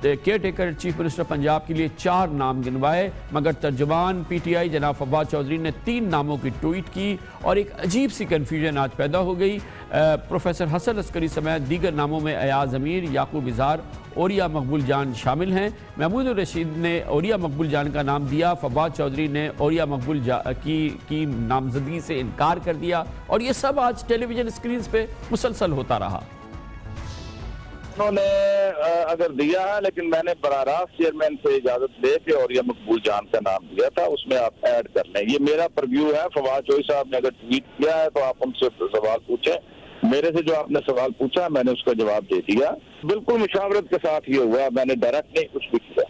care taker chief minister Punjab के लिए 4 नाम गिनवाए, मगर तर्जुमान PTI जनाब फवाद चौधरी ने 3 नामों की ट्वीट की और एक अजीब सी कन्फ्यूजन आज पैदा हो गई। प्रोफेसर हसन अस्करी समेत दीगर नामों में अयाज अमीर, याकूब इज़हार, ओरिया मकबूल जान शामिल हैं। महमूद रशीद ने ओरिया मकबूल जान का नाम दिया, फवाद चौधरी ने ओरिया मकबूल की नामजदगी से इनकार कर दिया और ये सब आज टेलीविज़न स्क्रीन पे मुसलसल होता रहा। उन्होंने अगर दिया है, लेकिन मैंने बराह रास्त चेयरमैन से इजाजत लेके और यह मकबूल जान का नाम दिया था, उसमें आप ऐड कर लें। ये मेरा प्रव्यू है। फवाद चौधरी साहब ने अगर ट्वीट किया है तो आप उनसे सवाल पूछें। मेरे से जो आपने सवाल पूछा मैंने उसका जवाब दे दिया। बिल्कुल मुशावरत के साथ ये हुआ, मैंने डायरेक्ट नहीं कुछ भी किया,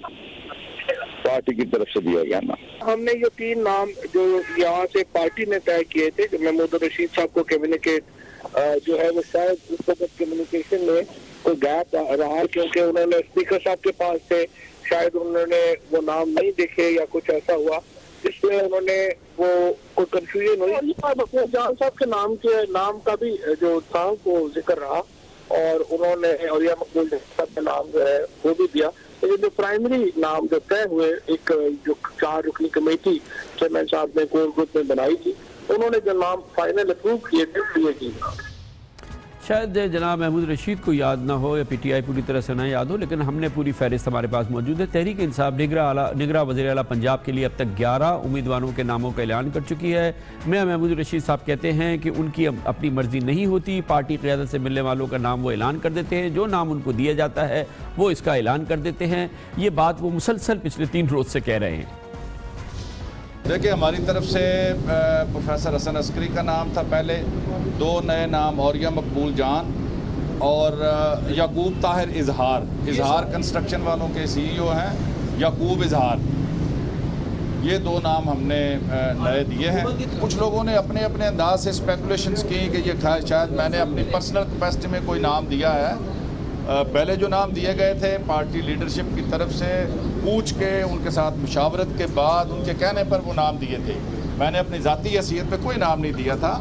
पार्टी की तरफ से दिया गया ना। हमने ये 3 नाम जो यहाँ से पार्टी ने तय किए थे, महमूद रशीद साहब को कम्युनिकेट जो है वो शायद उस वक्त कम्युनिकेशन में कोई गैप रहा, क्योंकि उन्होंने स्पीकर साहब के पास थे, शायद उन्होंने वो नाम नहीं देखे या कुछ ऐसा हुआ जिसमें उन्होंने वो कोई कंफ्यूजन हुई। जान साहब के नाम का भी जो था वो जिक्र रहा और उन्होंने और या मकबूल साहब का नाम जो है वो भी दिया, लेकिन जो प्राइमरी नाम जो तय हुए, एक जो 4 रुकनी कमेटी चेयरमैन साहब ने कोर ग्रुप में बनाई थी, उन्होंने जो नाम फाइनल अप्रूव किए थे ये जी। शायद जनाब महमूद रशीद को याद ना हो या पीटीआई पूरी तरह से ना याद हो, लेकिन हमने पूरी फहरिस्त हमारे पास मौजूद है। तहरीक इंसाफ निगरां वज़ीर आला पंजाब के लिए अब तक 11 उम्मीदवारों के नामों का ऐलान कर चुकी है। मियां महमूद रशीद साहब कहते हैं कि उनकी अपनी मर्जी नहीं होती, पार्टी क़यादत से मिलने वालों का नाम वो ऐलान कर देते हैं, जो नाम उनको दिया जाता है वो इसका ऐलान कर देते हैं। ये बात वो मुसलसल पिछले 3 रोज़ से कह रहे हैं। देखिए, हमारी तरफ से प्रोफेसर हसन अस्करी का नाम था पहले, 2 नए नाम और या मकबूल जान और याकूब ताहिर इजहार कंस्ट्रक्शन वालों के CEO हैं, याकूब इजहार, ये 2 नाम हमने नए दिए हैं। कुछ लोगों ने अपने अपने अंदाज से स्पेकुलेशंस की कि ये शायद मैंने अपनी पर्सनल कैपेसिटी में कोई नाम दिया है। पहले जो नाम दिए गए थे पार्टी लीडरशिप की तरफ से पूछ के उनके साथ मुशावरत के बाद उनके कहने पर वो नाम दिए थे। मैंने अपनी ज़ाती हैसियत पे कोई नाम नहीं दिया था।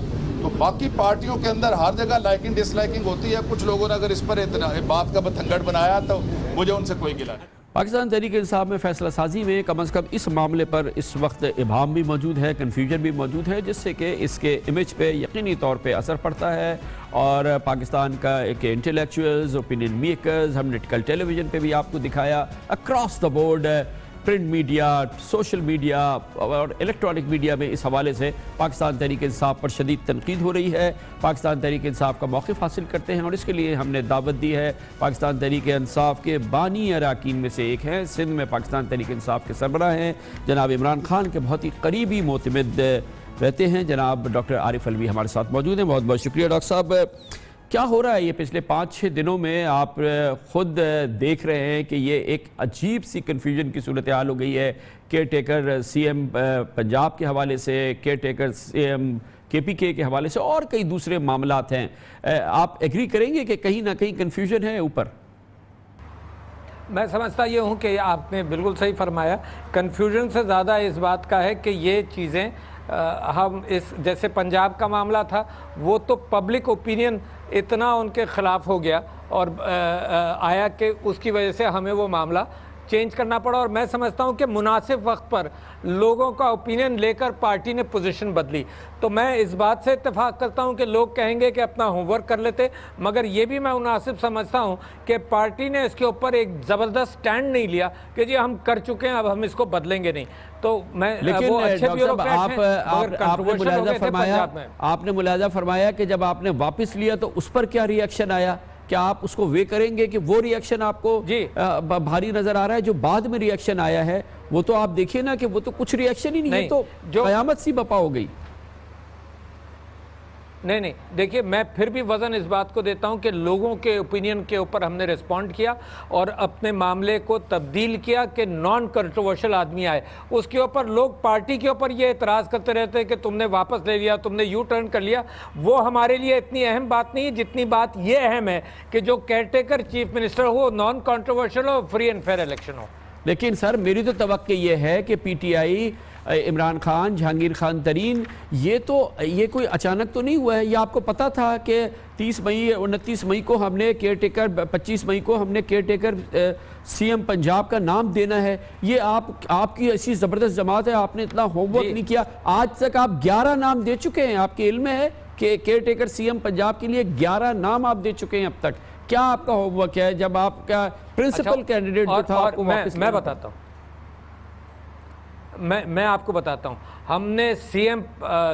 तो बाकी पार्टियों के अंदर हर जगह लाइकिंग डिसलाइकिंग होती है। कुछ लोगों ने अगर इस पर इतना बात का बतंगड़ बनाया तो मुझे उनसे कोई गिला नहीं। पाकिस्तान तहरीक इंसाफ में फैसला साजी में कम अज़ कम इस मामले पर इस वक्त इबाम भी मौजूद है, कन्फ्यूजन भी मौजूद है, जिससे कि इसके इमेज पे यकीनी तौर पे असर पड़ता है। और पाकिस्तान का एक इंटेलेक्चुअल्स, ओपिनियन मेकर्स, हमने कल टेलीविज़न पे भी आपको दिखाया, across the board print media, social media और इलेक्ट्रॉनिक मीडिया में इस हवाले से पाकिस्तान तहरीक इंसाफ पर शदीद तनकीद हो रही है। पाकिस्तान तहरीक इंसाफ का मौक़िफ़ हासिल करते हैं और इसके लिए हमने दावत दी है। पाकिस्तान तहरीक इंसाफ के बानी अरकान में से एक हैं, सिंध में पाकिस्तान तहरीक इंसाफ के सरबराह हैं, जनाब इमरान खान के बहुत ही करीबी मोतमिद रहते हैं, जनाब डॉक्टर आरिफ अलवी हमारे साथ मौजूद हैं। बहुत बहुत शुक्रिया डॉक्टर साहब। क्या हो रहा है ये पिछले 5-6 दिनों में? आप खुद देख रहे हैं कि ये एक अजीब सी कन्फ्यूजन की सूरत हाल हो गई है। केयर टेकर CM पंजाब के हवाले से, केयर टेकर CM KPK के हवाले से और कई दूसरे मामलात हैं। आप एग्री करेंगे कि कहीं ना कहीं कन्फ्यूजन है ऊपर? मैं समझता ये हूँ कि आपने बिल्कुल सही फरमाया। कन्फ्यूजन से ज़्यादा इस बात का है कि ये चीज़ें हम इस जैसे पंजाब का मामला था, वो तो पब्लिक ओपिनियन इतना उनके ख़िलाफ़ हो गया और आया कि उसकी वजह से हमें वो मामला चेंज करना पड़ा। और मैं समझता हूँ कि मुनासिब वक्त पर लोगों का ओपिनियन लेकर पार्टी ने पोजीशन बदली। तो मैं इस बात से इत्तेफाक करता हूँ कि लोग कहेंगे कि अपना होमवर्क कर लेते, मगर ये भी मैं मुनासिब समझता हूँ कि पार्टी ने इसके ऊपर एक ज़बरदस्त स्टैंड नहीं लिया कि जी हम कर चुके हैं अब हम इसको बदलेंगे नहीं। तो मैं लेकिन वो अच्छे आपने मुलाजा फरमाया कि जब आपने वापस लिया तो उस पर क्या रिएक्शन आया? क्या आप उसको वे करेंगे कि वो रिएक्शन आपको भारी नजर आ रहा है? जो बाद में रिएक्शन आया है वो तो आप देखिए ना कि वो तो कुछ रिएक्शन ही नहीं है, तो कयामत सी बपा हो गई। नहीं, देखिए मैं फिर भी वज़न इस बात को देता हूं कि लोगों के ओपिनियन के ऊपर हमने रिस्पॉन्ड किया और अपने मामले को तब्दील किया कि नॉन कंट्रोवर्शियल आदमी आए। उसके ऊपर लोग पार्टी के ऊपर ये एतराज़ करते रहते हैं कि तुमने वापस ले लिया, तुमने यू टर्न कर लिया। वो हमारे लिए इतनी अहम बात नहीं है जितनी बात ये अहम है कि जो केयरटेकर चीफ मिनिस्टर हो नॉन कंट्रोवर्शियल हो, फ्री एंड फेयर इलेक्शन हो। लेकिन सर मेरी तो तवक्को ये है कि PTI, इमरान खान, जहांगीर खान तरीन, ये कोई अचानक तो नहीं हुआ है। ये आपको पता था कि 30 मई 29 मई को हमने केयर टेकर, 25 मई को हमने केयर टेकर CM पंजाब का नाम देना है। ये आपकी ऐसी ज़बरदस्त जमात है, आपने इतना होमवर्क नहीं किया। आज तक आप 11 नाम दे चुके हैं, आपके इल्म में है कि केयर टेकर CM पंजाब के लिए 11 नाम आप दे चुके हैं अब तक। क्या आपका होमवर्क है जब आपका प्रिंसिपल कैंडिडेट जो था आपको वापस? मैं बताता हूँ, मैं आपको बताता हूँ। हमने CM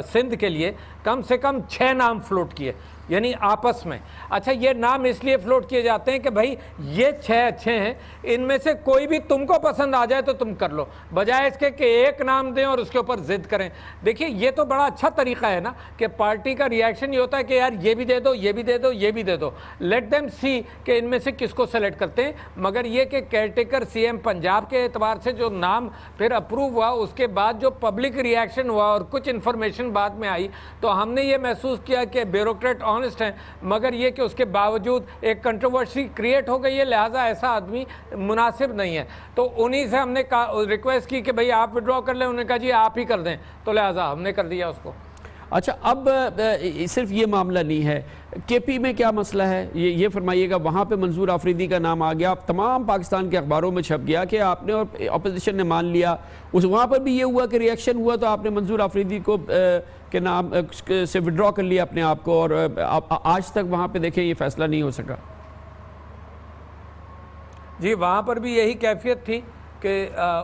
सिंध के लिए कम से कम 6 नाम फ्लोट किए। यानी आपस में। अच्छा, ये नाम इसलिए फ्लोट किए जाते हैं कि भाई ये 6 अच्छे हैं, इनमें से कोई भी तुमको पसंद आ जाए तो तुम कर लो, बजाय इसके कि एक नाम दें और उसके ऊपर जिद करें। देखिए, ये तो बड़ा अच्छा तरीका है ना कि पार्टी का रिएक्शन ये होता है कि यार ये भी दे दो, ये भी दे दो, ये भी दे दो, लेट देम सी कि इनमें से किसको सेलेक्ट करते हैं। मगर ये कि केयरटेकर सीएम पंजाब के एतबार से जो नाम फिर अप्रूव हुआ, उसके बाद जो पब्लिक रिएक्शन हुआ और कुछ इन्फॉर्मेशन बाद में आई, तो हमने ये महसूस किया कि ब्यूरोक्रेट ऑनेस्ट हैं, मगर ये कि उसके बावजूद एक कंट्रोवर्सी क्रिएट हो गई है, लिहाजा ऐसा आदमी मुनासिब नहीं है। तो उन्हीं से हमने रिक्वेस्ट की कि भाई आप विड्रॉ कर लें, उन्होंने कहा जी आप ही कर दें, तो लिहाजा हमने कर दिया उसको। अच्छा, अब सिर्फ ये मामला नहीं है, केपी में क्या मसला है ये फरमाइएगा। वहाँ पे मंजूर आफरीदी का नाम आ गया, तमाम पाकिस्तान के अखबारों में छप गया कि आपने और अपोजिशन ने मान लिया। उस वहाँ पर भी ये हुआ कि रिएक्शन हुआ तो आपने मंजूर आफरीदी को के नाम से विड्रॉ कर लिया अपने आप को, और आज तक वहाँ पे देखें ये फैसला नहीं हो सका। जी, वहाँ पर भी यही कैफियत थी कि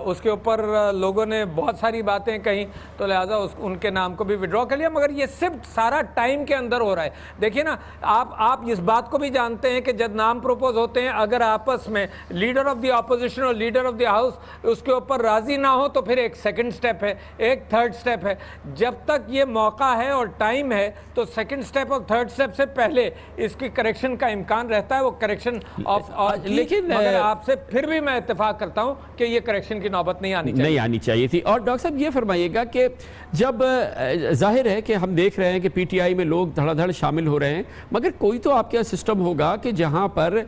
उसके ऊपर लोगों ने बहुत सारी बातें कही, तो लिहाजा उनके नाम को भी विड्रॉ कर लिया। मगर ये सिर्फ सारा टाइम के अंदर हो रहा है। देखिए ना, आप इस बात को भी जानते हैं कि जब नाम प्रपोज होते हैं, अगर आपस में लीडर ऑफ द ऑपोजिशन और लीडर ऑफ द हाउस उसके ऊपर राजी ना हो, तो फिर एक सेकंड स्टेप है, एक थर्ड स्टेप है। जब तक ये मौका है और टाइम है, तो सेकंड स्टेप और थर्ड स्टेप से पहले इसकी करेक्शन का इम्कान रहता है, वो करेक्शन ऑफ। लेकिन मगर आपसे फिर भी मैं इत्तेफाक करता हूँ कि ये करेक्शन की नौबत नहीं आनी चाहिए थी। और डॉक्टर साहब ये फरमाइएगा कि जब जाहिर है कि हम देख रहे हैं कि पीटीआई में लोग धड़ाधड़ शामिल हो रहे हैं, मगर कोई तो आपके सिस्टम होगा कि जहां पर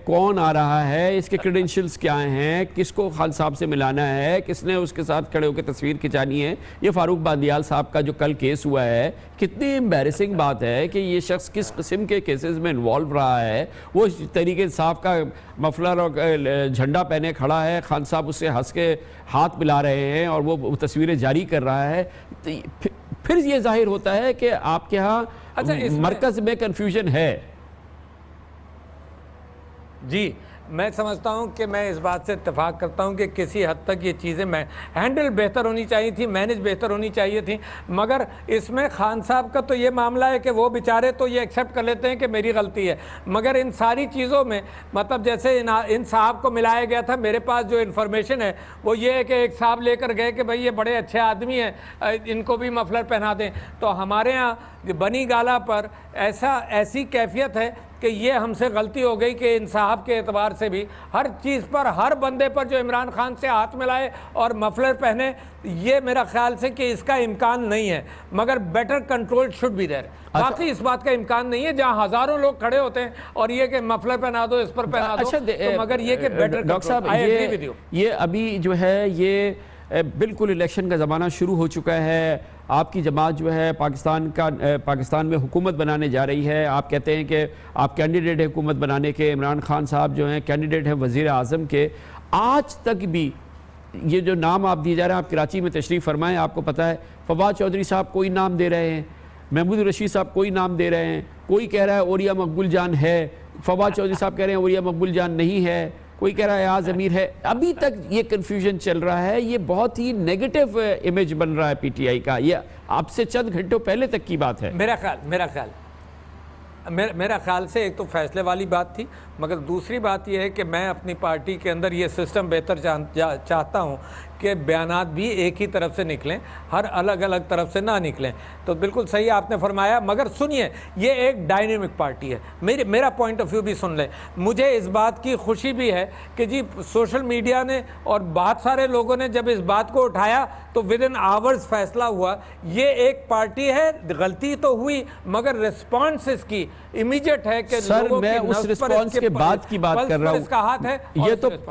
कौन आ रहा है, इसके क्रेडेंशियल्स क्या हैं, किसको खान साहब से मिलाना है, किसने उसके साथ खड़े होकर तस्वीर खिंचानी है। ये फारूक बांदियाल साहब का जो कल केस हुआ है, कितनी एम्बैरेसिंग बात है कि ये शख्स किस किस्म के केसेस में इन्वॉल्व रहा है। वो तरीके साहब का मफलर और झंडा पहने खड़ा है, खान साहब उससे हंस के हाथ मिला रहे हैं और वो तस्वीरें जारी कर रहा है। तो फिर ये जाहिर होता है कि आपके यहाँ मरकज में कंफ्यूजन है। जी, मैं समझता हूं कि मैं इस बात से इत्तेफाक करता हूं कि किसी हद तक ये चीज़ें मैं हैंडल बेहतर होनी चाहिए थी, मैनेज बेहतर होनी चाहिए थी। मगर इसमें खान साहब का तो ये मामला है कि वो बेचारे तो ये एक्सेप्ट कर लेते हैं कि मेरी गलती है, मगर इन सारी चीज़ों में मतलब जैसे इन साहब को मिलाया गया था, मेरे पास जो इन्फॉर्मेशन है वो ये है कि एक साहब लेकर गए कि भाई ये बड़े अच्छे आदमी हैं, इनको भी मफलर पहना दें। तो हमारे यहाँ बनी गाला पर ऐसी कैफियत है कि ये हमसे गलती हो गई कि इन साहब के एतबार से भी हर चीज़ पर, हर बंदे पर जो इमरान खान से हाथ मिलाए और मफलर पहने, ये मेरा ख्याल से कि इसका इम्कान नहीं है। मगर better control should be there. बाकी इस बात का इम्कान नहीं है जहां हज़ारों लोग खड़े होते हैं और ये कि मफलर पहना दो, इस पर पहना दो। तो मगर ये कि बेटर डॉक्टर साहब, ये अभी जो है ये बिल्कुल इलेक्शन का ज़माना शुरू हो चुका है। आपकी जमात जो है पाकिस्तान में हुकूमत बनाने जा रही है। आप कहते हैं कि आप कैंडिडेट हैं हुकूमत बनाने के, इमरान खान साहब जो हैं कैंडिडेट हैं वज़ीर आज़म के। आज तक भी ये जो नाम आप दिए जा रहे हैं, आप कराची में तशरीफ़ फरमाएं, आपको पता है फवाद चौधरी साहब कोई नाम दे रहे हैं, महमूद रशीद साहब कोई नाम दे रहे हैं, कोई कह रहा है ओरिया मकबूल जान है, फवाद चौधरी साहब कह रहे हैं ओरिया मकबूल जान नहीं है, कोई कह रहा है आज अमीर है। अभी तक ये कन्फ्यूजन चल रहा है। ये बहुत ही नेगेटिव इमेज बन रहा है पीटीआई का। ये आपसे चंद घंटों पहले तक की बात है। मेरा ख्याल से एक तो फैसले वाली बात थी, मगर दूसरी बात यह है कि मैं अपनी पार्टी के अंदर ये सिस्टम बेहतर चाहता हूँ कि बयानात भी एक ही तरफ से निकलें, हर अलग अलग तरफ से ना निकलें। तो बिल्कुल सही आपने फरमाया। मगर सुनिए, ये एक डायनेमिक पार्टी है। मेरा पॉइंट ऑफ व्यू भी सुन लें। मुझे इस बात की खुशी भी है कि जी सोशल मीडिया ने और बहुत सारे लोगों ने जब इस बात को उठाया तो विद इन आवर्स फैसला हुआ। ये एक पार्टी है, गलती तो हुई मगर रिस्पॉन्स इसकी इमीडिएट है कि सर मैं उस रिस्पॉन्स के बाद की बात कर रहा हूँ। इसका हाथ है।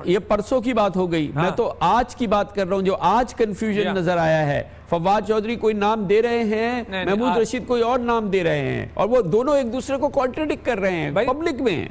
ये परसों की बात हो गई। मैं तो आज की बात कर रहा हूं, जो आज कंफ्यूजन नजर आया है। फवाद चौधरी कोई नाम दे रहे हैं, महमूद रशीद कोई और नाम दे रहे हैं, और वो दोनों एक दूसरे को कॉन्ट्रडिक्ट कर रहे हैं पब्लिक में।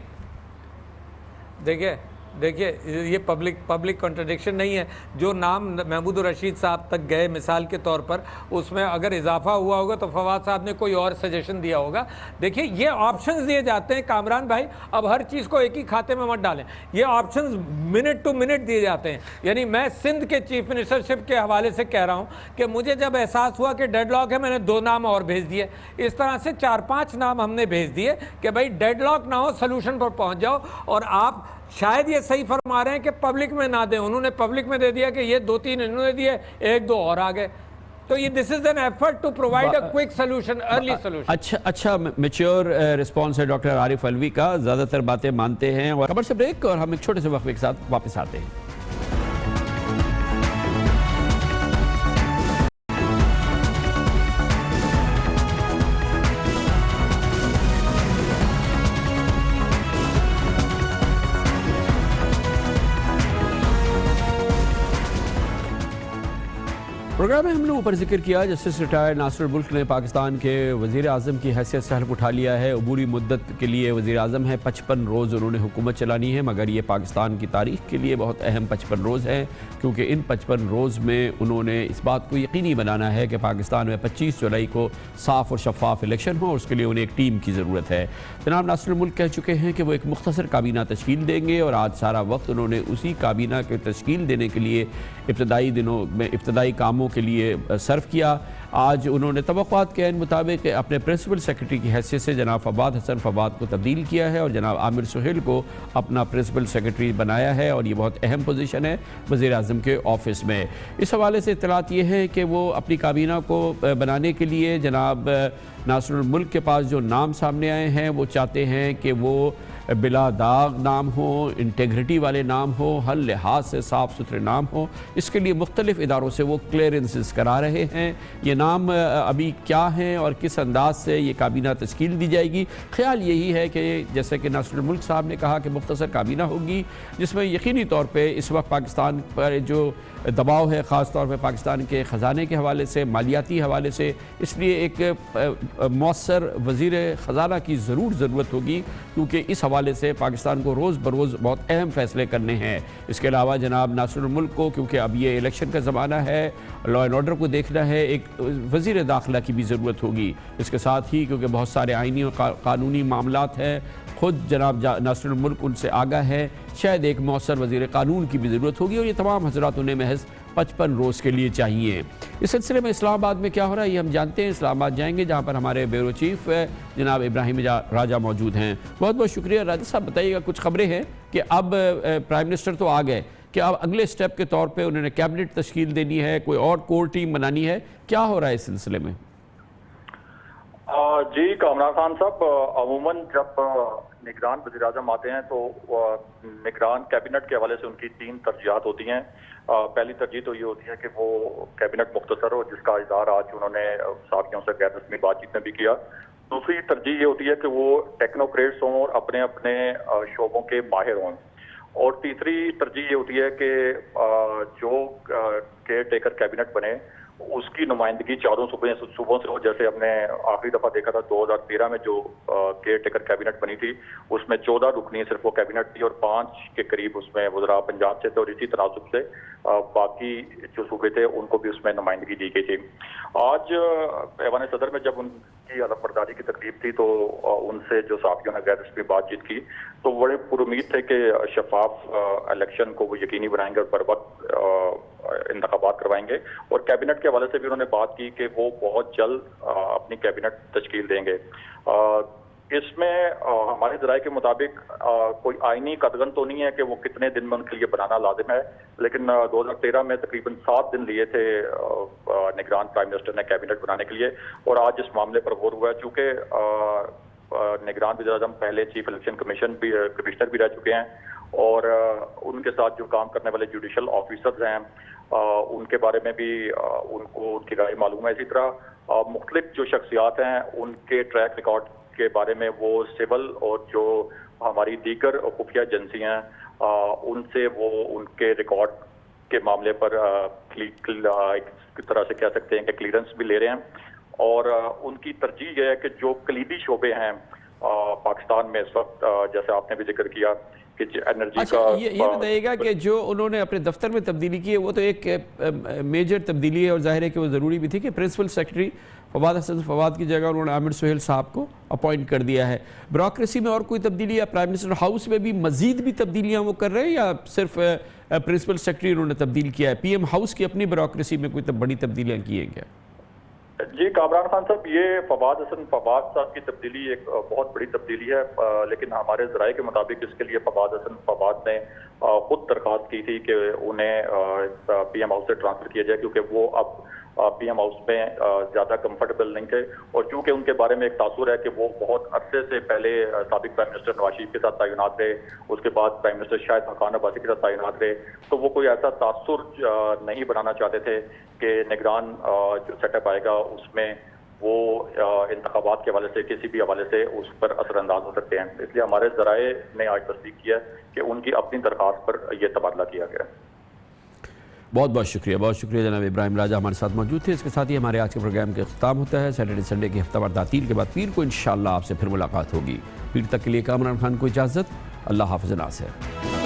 देखिए, देखिए ये पब्लिक कॉन्ट्रडिक्शन नहीं है। जो नाम महमूद रशीद साहब तक गए मिसाल के तौर पर, उसमें अगर इजाफा हुआ होगा तो फवाद साहब ने कोई और सजेशन दिया होगा। देखिए ये ऑप्शंस दिए जाते हैं कामरान भाई, अब हर चीज़ को एक ही खाते में मत डालें। ये ऑप्शंस मिनट टू मिनट दिए जाते हैं। यानी मैं सिंध के चीफ मिनिस्टरशिप के हवाले से कह रहा हूँ कि मुझे जब एहसास हुआ कि डेडलॉक है, मैंने 2 नाम और भेज दिए। इस तरह से 4-5 नाम हमने भेज दिए कि भाई डेडलॉक ना हो, सोल्यूशन पर पहुँच जाओ। और आप शायद ये सही फरमा रहे हैं कि पब्लिक में ना दें, उन्होंने पब्लिक में दे दिया कि ये 2-3 इन्होंने दिए, 1-2 और आ गए। तो ये this is an effort to provide a quick solution, early solution. अच्छा मैच्योर रिस्पांस है डॉक्टर आरिफ अलवी का, ज्यादातर बातें मानते हैं। और खबर से ब्रेक, और हम एक छोटे से वक्फे के साथ वापस आते हैं। प्रोग्राम में हमने ऊपर जिक्र किया जस्टिस रिटायर्ड नासिर मुल्क ने पाकिस्तान के वज़ीर आज़म की हैसियत से हल्फ उठा लिया है। अबूरी मुद्दत के लिए वज़ीर आज़म है, 55 रोज़ उन्होंने हुकूमत चलानी है। मगर ये पाकिस्तान की तारीख़ के लिए बहुत अहम 55 रोज़ हैं, क्योंकि इन 55 रोज़ में उन्होंने इस बात को यकीनी बनाना है कि पाकिस्तान में 25 जुलाई को साफ़ और शफाफ इलेक्शन हो, और उसके लिए उन्हें एक टीम की ज़रूरत है। जनाब नासिर मुल्क कह चुके हैं कि वो एक मुख्तसर काबीना तश्कील देंगे, और आज सारा वक्त उन्होंने उसी काबीना के तश्कील देने के लिए इब्तदाई दिनों में इब्तदाई कामों के लिए सर्व किया। आज उन्होंने तवक्कुआत के मुताबिक अपने प्रिंसिपल सेक्रेटरी की हैसियत से जनाब फवाद हसन फवाद को तब्दील किया है, और जनाब आमिर सुहेल को अपना प्रिंसिपल सेक्रेटरी बनाया है, और ये बहुत अहम पोजीशन है वज़ीर आज़म के ऑफिस में। इस हवाले से इत्तलात ये है कि वो अपनी काबीना को बनाने के लिए जनाब नासिरुल मुल्क के पास जो नाम सामने आए हैं, वो चाहते हैं कि वो बिला दाग नाम हो, इंटेग्रिटी वाले नाम हो, हर लिहाज से साफ़ सुथरे नाम हो। इसके लिए मुख्तलिफ़ इदारों से वो क्लियरेंसेस करा रहे हैं। ये नाम अभी क्या हैं और किस अंदाज से ये काबीना तश्कील दी जाएगी, ख़्याल यही है कि जैसे कि नासिरुल मुल्क साहब ने कहा कि मुख्तसर काबीना होगी, जिसमें यकीनी तौर पर इस वक्त पाकिस्तान पर जो दबाव है, ख़ास तौर पर पाकिस्तान के ख़जाने के हवाले से, मालियाती हवाले से, इसलिए एक मौसर वज़ीर ख़जाना की ज़रूरत होगी, क्योंकि इस हवाले से पाकिस्तान को रोज़ बरोज़ बहुत अहम फ़ैसले करने हैं। इसके अलावा जनाब नासिरुल मुल्क को, क्योंकि अब ये इलेक्शन का ज़माना है, लॉ एंड ऑर्डर को देखना है, एक वज़ीर दाखिला की भी ज़रूरत होगी। इसके साथ ही क्योंकि बहुत सारे आइनी और कानूनी मामलात हैं, ख़ुद जनाब नासिरुल मुल्क उनसे आगाह है, शायद एक मौसर वज़ीर कानून की भी ज़रूरत होगी, और ये तमाम हज़रात उन्हें महज 55 रोज़ के लिए चाहिए। इस सिलसिले में इस्लामाबाद में क्या हो रहा है ये हम जानते हैं। इस्लामाबाद जाएंगे जहाँ पर हमारे ब्यूरो चीफ जनाब इब्राहिम राजा मौजूद हैं। बहुत बहुत शुक्रिया राजा साहब। बताइएगा, कुछ खबरें हैं कि अब प्राइम मिनिस्टर तो आ गए, कि अब अगले स्टेप के तौर पर उन्होंने कैबिनेट तश्कील देनी है, कोई और कोर टीम बनानी है, क्या हो रहा है इस सिलसिले में? जी कामरान खान साहब, अमूमन जब निगरान वज़ीर आज़म आते हैं तो निगरान कैबिनेट के हवाले से उनकी 3 तरजीहात होती हैं। पहली तरजीह तो ये होती है कि वो कैबिनेट मुख्तसर हो, जिसका इज़हार आज उन्होंने साथियों से गैर रस्मी बातचीत में भी किया। दूसरी तरजीह ये होती है कि वो टेक्नोक्रेट्स हों और अपने अपने शोबों के माहिर हों। और तीसरी तरजीह ये होती है कि जो केयर टेकर कैबिनेट बने उसकी नुमाइंदगी चारों सूबों से हो। जैसे हमने आखिरी दफा देखा था 2013 में जो केयर टेकर कैबिनेट बनी थी, उसमें 14 रुकनी सिर्फ वो कैबिनेट थी, और 5 के करीब उसमें वज़रा पंजाब से थे, और इसी तनासुब से बाकी जो सूबे थे उनको भी उसमें नुमाइंदगी दी गई थी। आज ऐवान सदर में जब उनकी अदबबरदारी की तकलीफ थी तो उनसे जो साथियों ने गैर रस्मी बातचीत की, तो बड़े पुरुमीद थे कि शफाफ इलेक्शन को वो यकीनी बनाएंगे और बर वक्त इंतखाबात करवाएंगे। और कैबिनेट के हवाले से भी उन्होंने बात की कि वो बहुत जल्द अपनी कैबिनेट तश्कील देंगे। इसमें हमारे ज़राए के मुताबिक कोई आईनी कदगन तो नहीं है कि वो कितने दिन में उनके लिए बनाना लाजिम है, लेकिन 2013 में तकरीबन 7 दिन लिए थे निगरान प्राइम मिनिस्टर ने कैबिनेट बनाने के लिए, और आज इस मामले पर गौर हुआ है। चूँकि निगरान वज़ीर आज़म पहले चीफ इलेक्शन कमिश्नर भी रह चुके हैं, और उनके साथ जो काम करने वाले जुडिशल ऑफिसर्स हैं उनके बारे में भी उनको उनकी राय मालूम है। इसी तरह मुख्तलिफ जो शख्सियात हैं उनके ट्रैक रिकॉर्ड के बारे में वो सिविल और जो हमारी दीगर खुफिया एजेंसियां उनसे वो उनके रिकॉर्ड के मामले पर एक तरह से कह सकते हैं कि क्लियरेंस भी ले रहे हैं। और उनकी तरजीह यह है कि जो कलीदी शोबे हैं पाकिस्तान में इस वक्त, जैसे आपने भी जिक्र किया कि एनर्जी अच्छा, का ये बताइएगा कि जो उन्होंने अपने दफ्तर में तब्दीली की है वो तो एक मेजर तब्दीली है और जाहिर है कि वो ज़रूरी भी थी कि प्रिंसिपल सेक्रेटरी फवाद हसन फवाद की जगह उन्होंने आमिर सुहेल साहब को अपॉइंट कर दिया है। ब्यूरोक्रेसी में और कोई तब्दीली या प्राइम मिनिस्टर हाउस में भी मजीद भी तब्दीलियाँ वो कर रहे हैं या सिर्फ प्रिंसिपल सेक्रेटरी उन्होंने तब्दील किया है? पीएम हाउस की अपनी ब्यूरोक्रेसी में कोई बड़ी तब्दीलियाँ की हैं क्या? जी कामरान खान साहब, ये फवाद हसन फवाद साहब की तब्दीली एक बहुत बड़ी तब्दीली है, लेकिन हमारे ज़राए के मुताबिक इसके लिए फवाद हसन फवाद ने खुद दरख्वास्त की थी कि उन्हें पीएम हाउस से ट्रांसफर किया जाए, क्योंकि वो अब पीएम हाउस में ज़्यादा कंफर्टेबल नहीं थे और चूंकि उनके बारे में एक तासुर है कि वो बहुत अरसे से पहले साबिक प्राइम मिनिस्टर नवाज शरीफ के साथ तैनात रहे, उसके बाद प्राइम मिनिस्टर शाहिद खान अब्बासी के साथ तैनात रहे, तो वो कोई ऐसा तासुर नहीं बनाना चाहते थे कि निगरान जो सेटअप आएगा उसमें वो इंतखाबात के हवाले से किसी भी हवाले से उस पर असरअंदाज हो सकते हैं। इसलिए हमारे ज़राए ने आज तस्दीक किया कि उनकी अपनी दरख्वास्त पर यह तबादला किया गया। बहुत बहुत शुक्रिया जनाब इब्राहिम राजा हमारे साथ मौजूद थे। इसके साथ ही हमारे आज के प्रोग्राम का इख्तिताम होता है। सैटरडे संडे की हफ्तावार तातील के बाद पीर को इंशाअल्लाह आपसे फिर मुलाकात होगी। पीर तक के लिए कामरान खान को इजाज़त। अल्लाह हाफ़िज़ नासिर।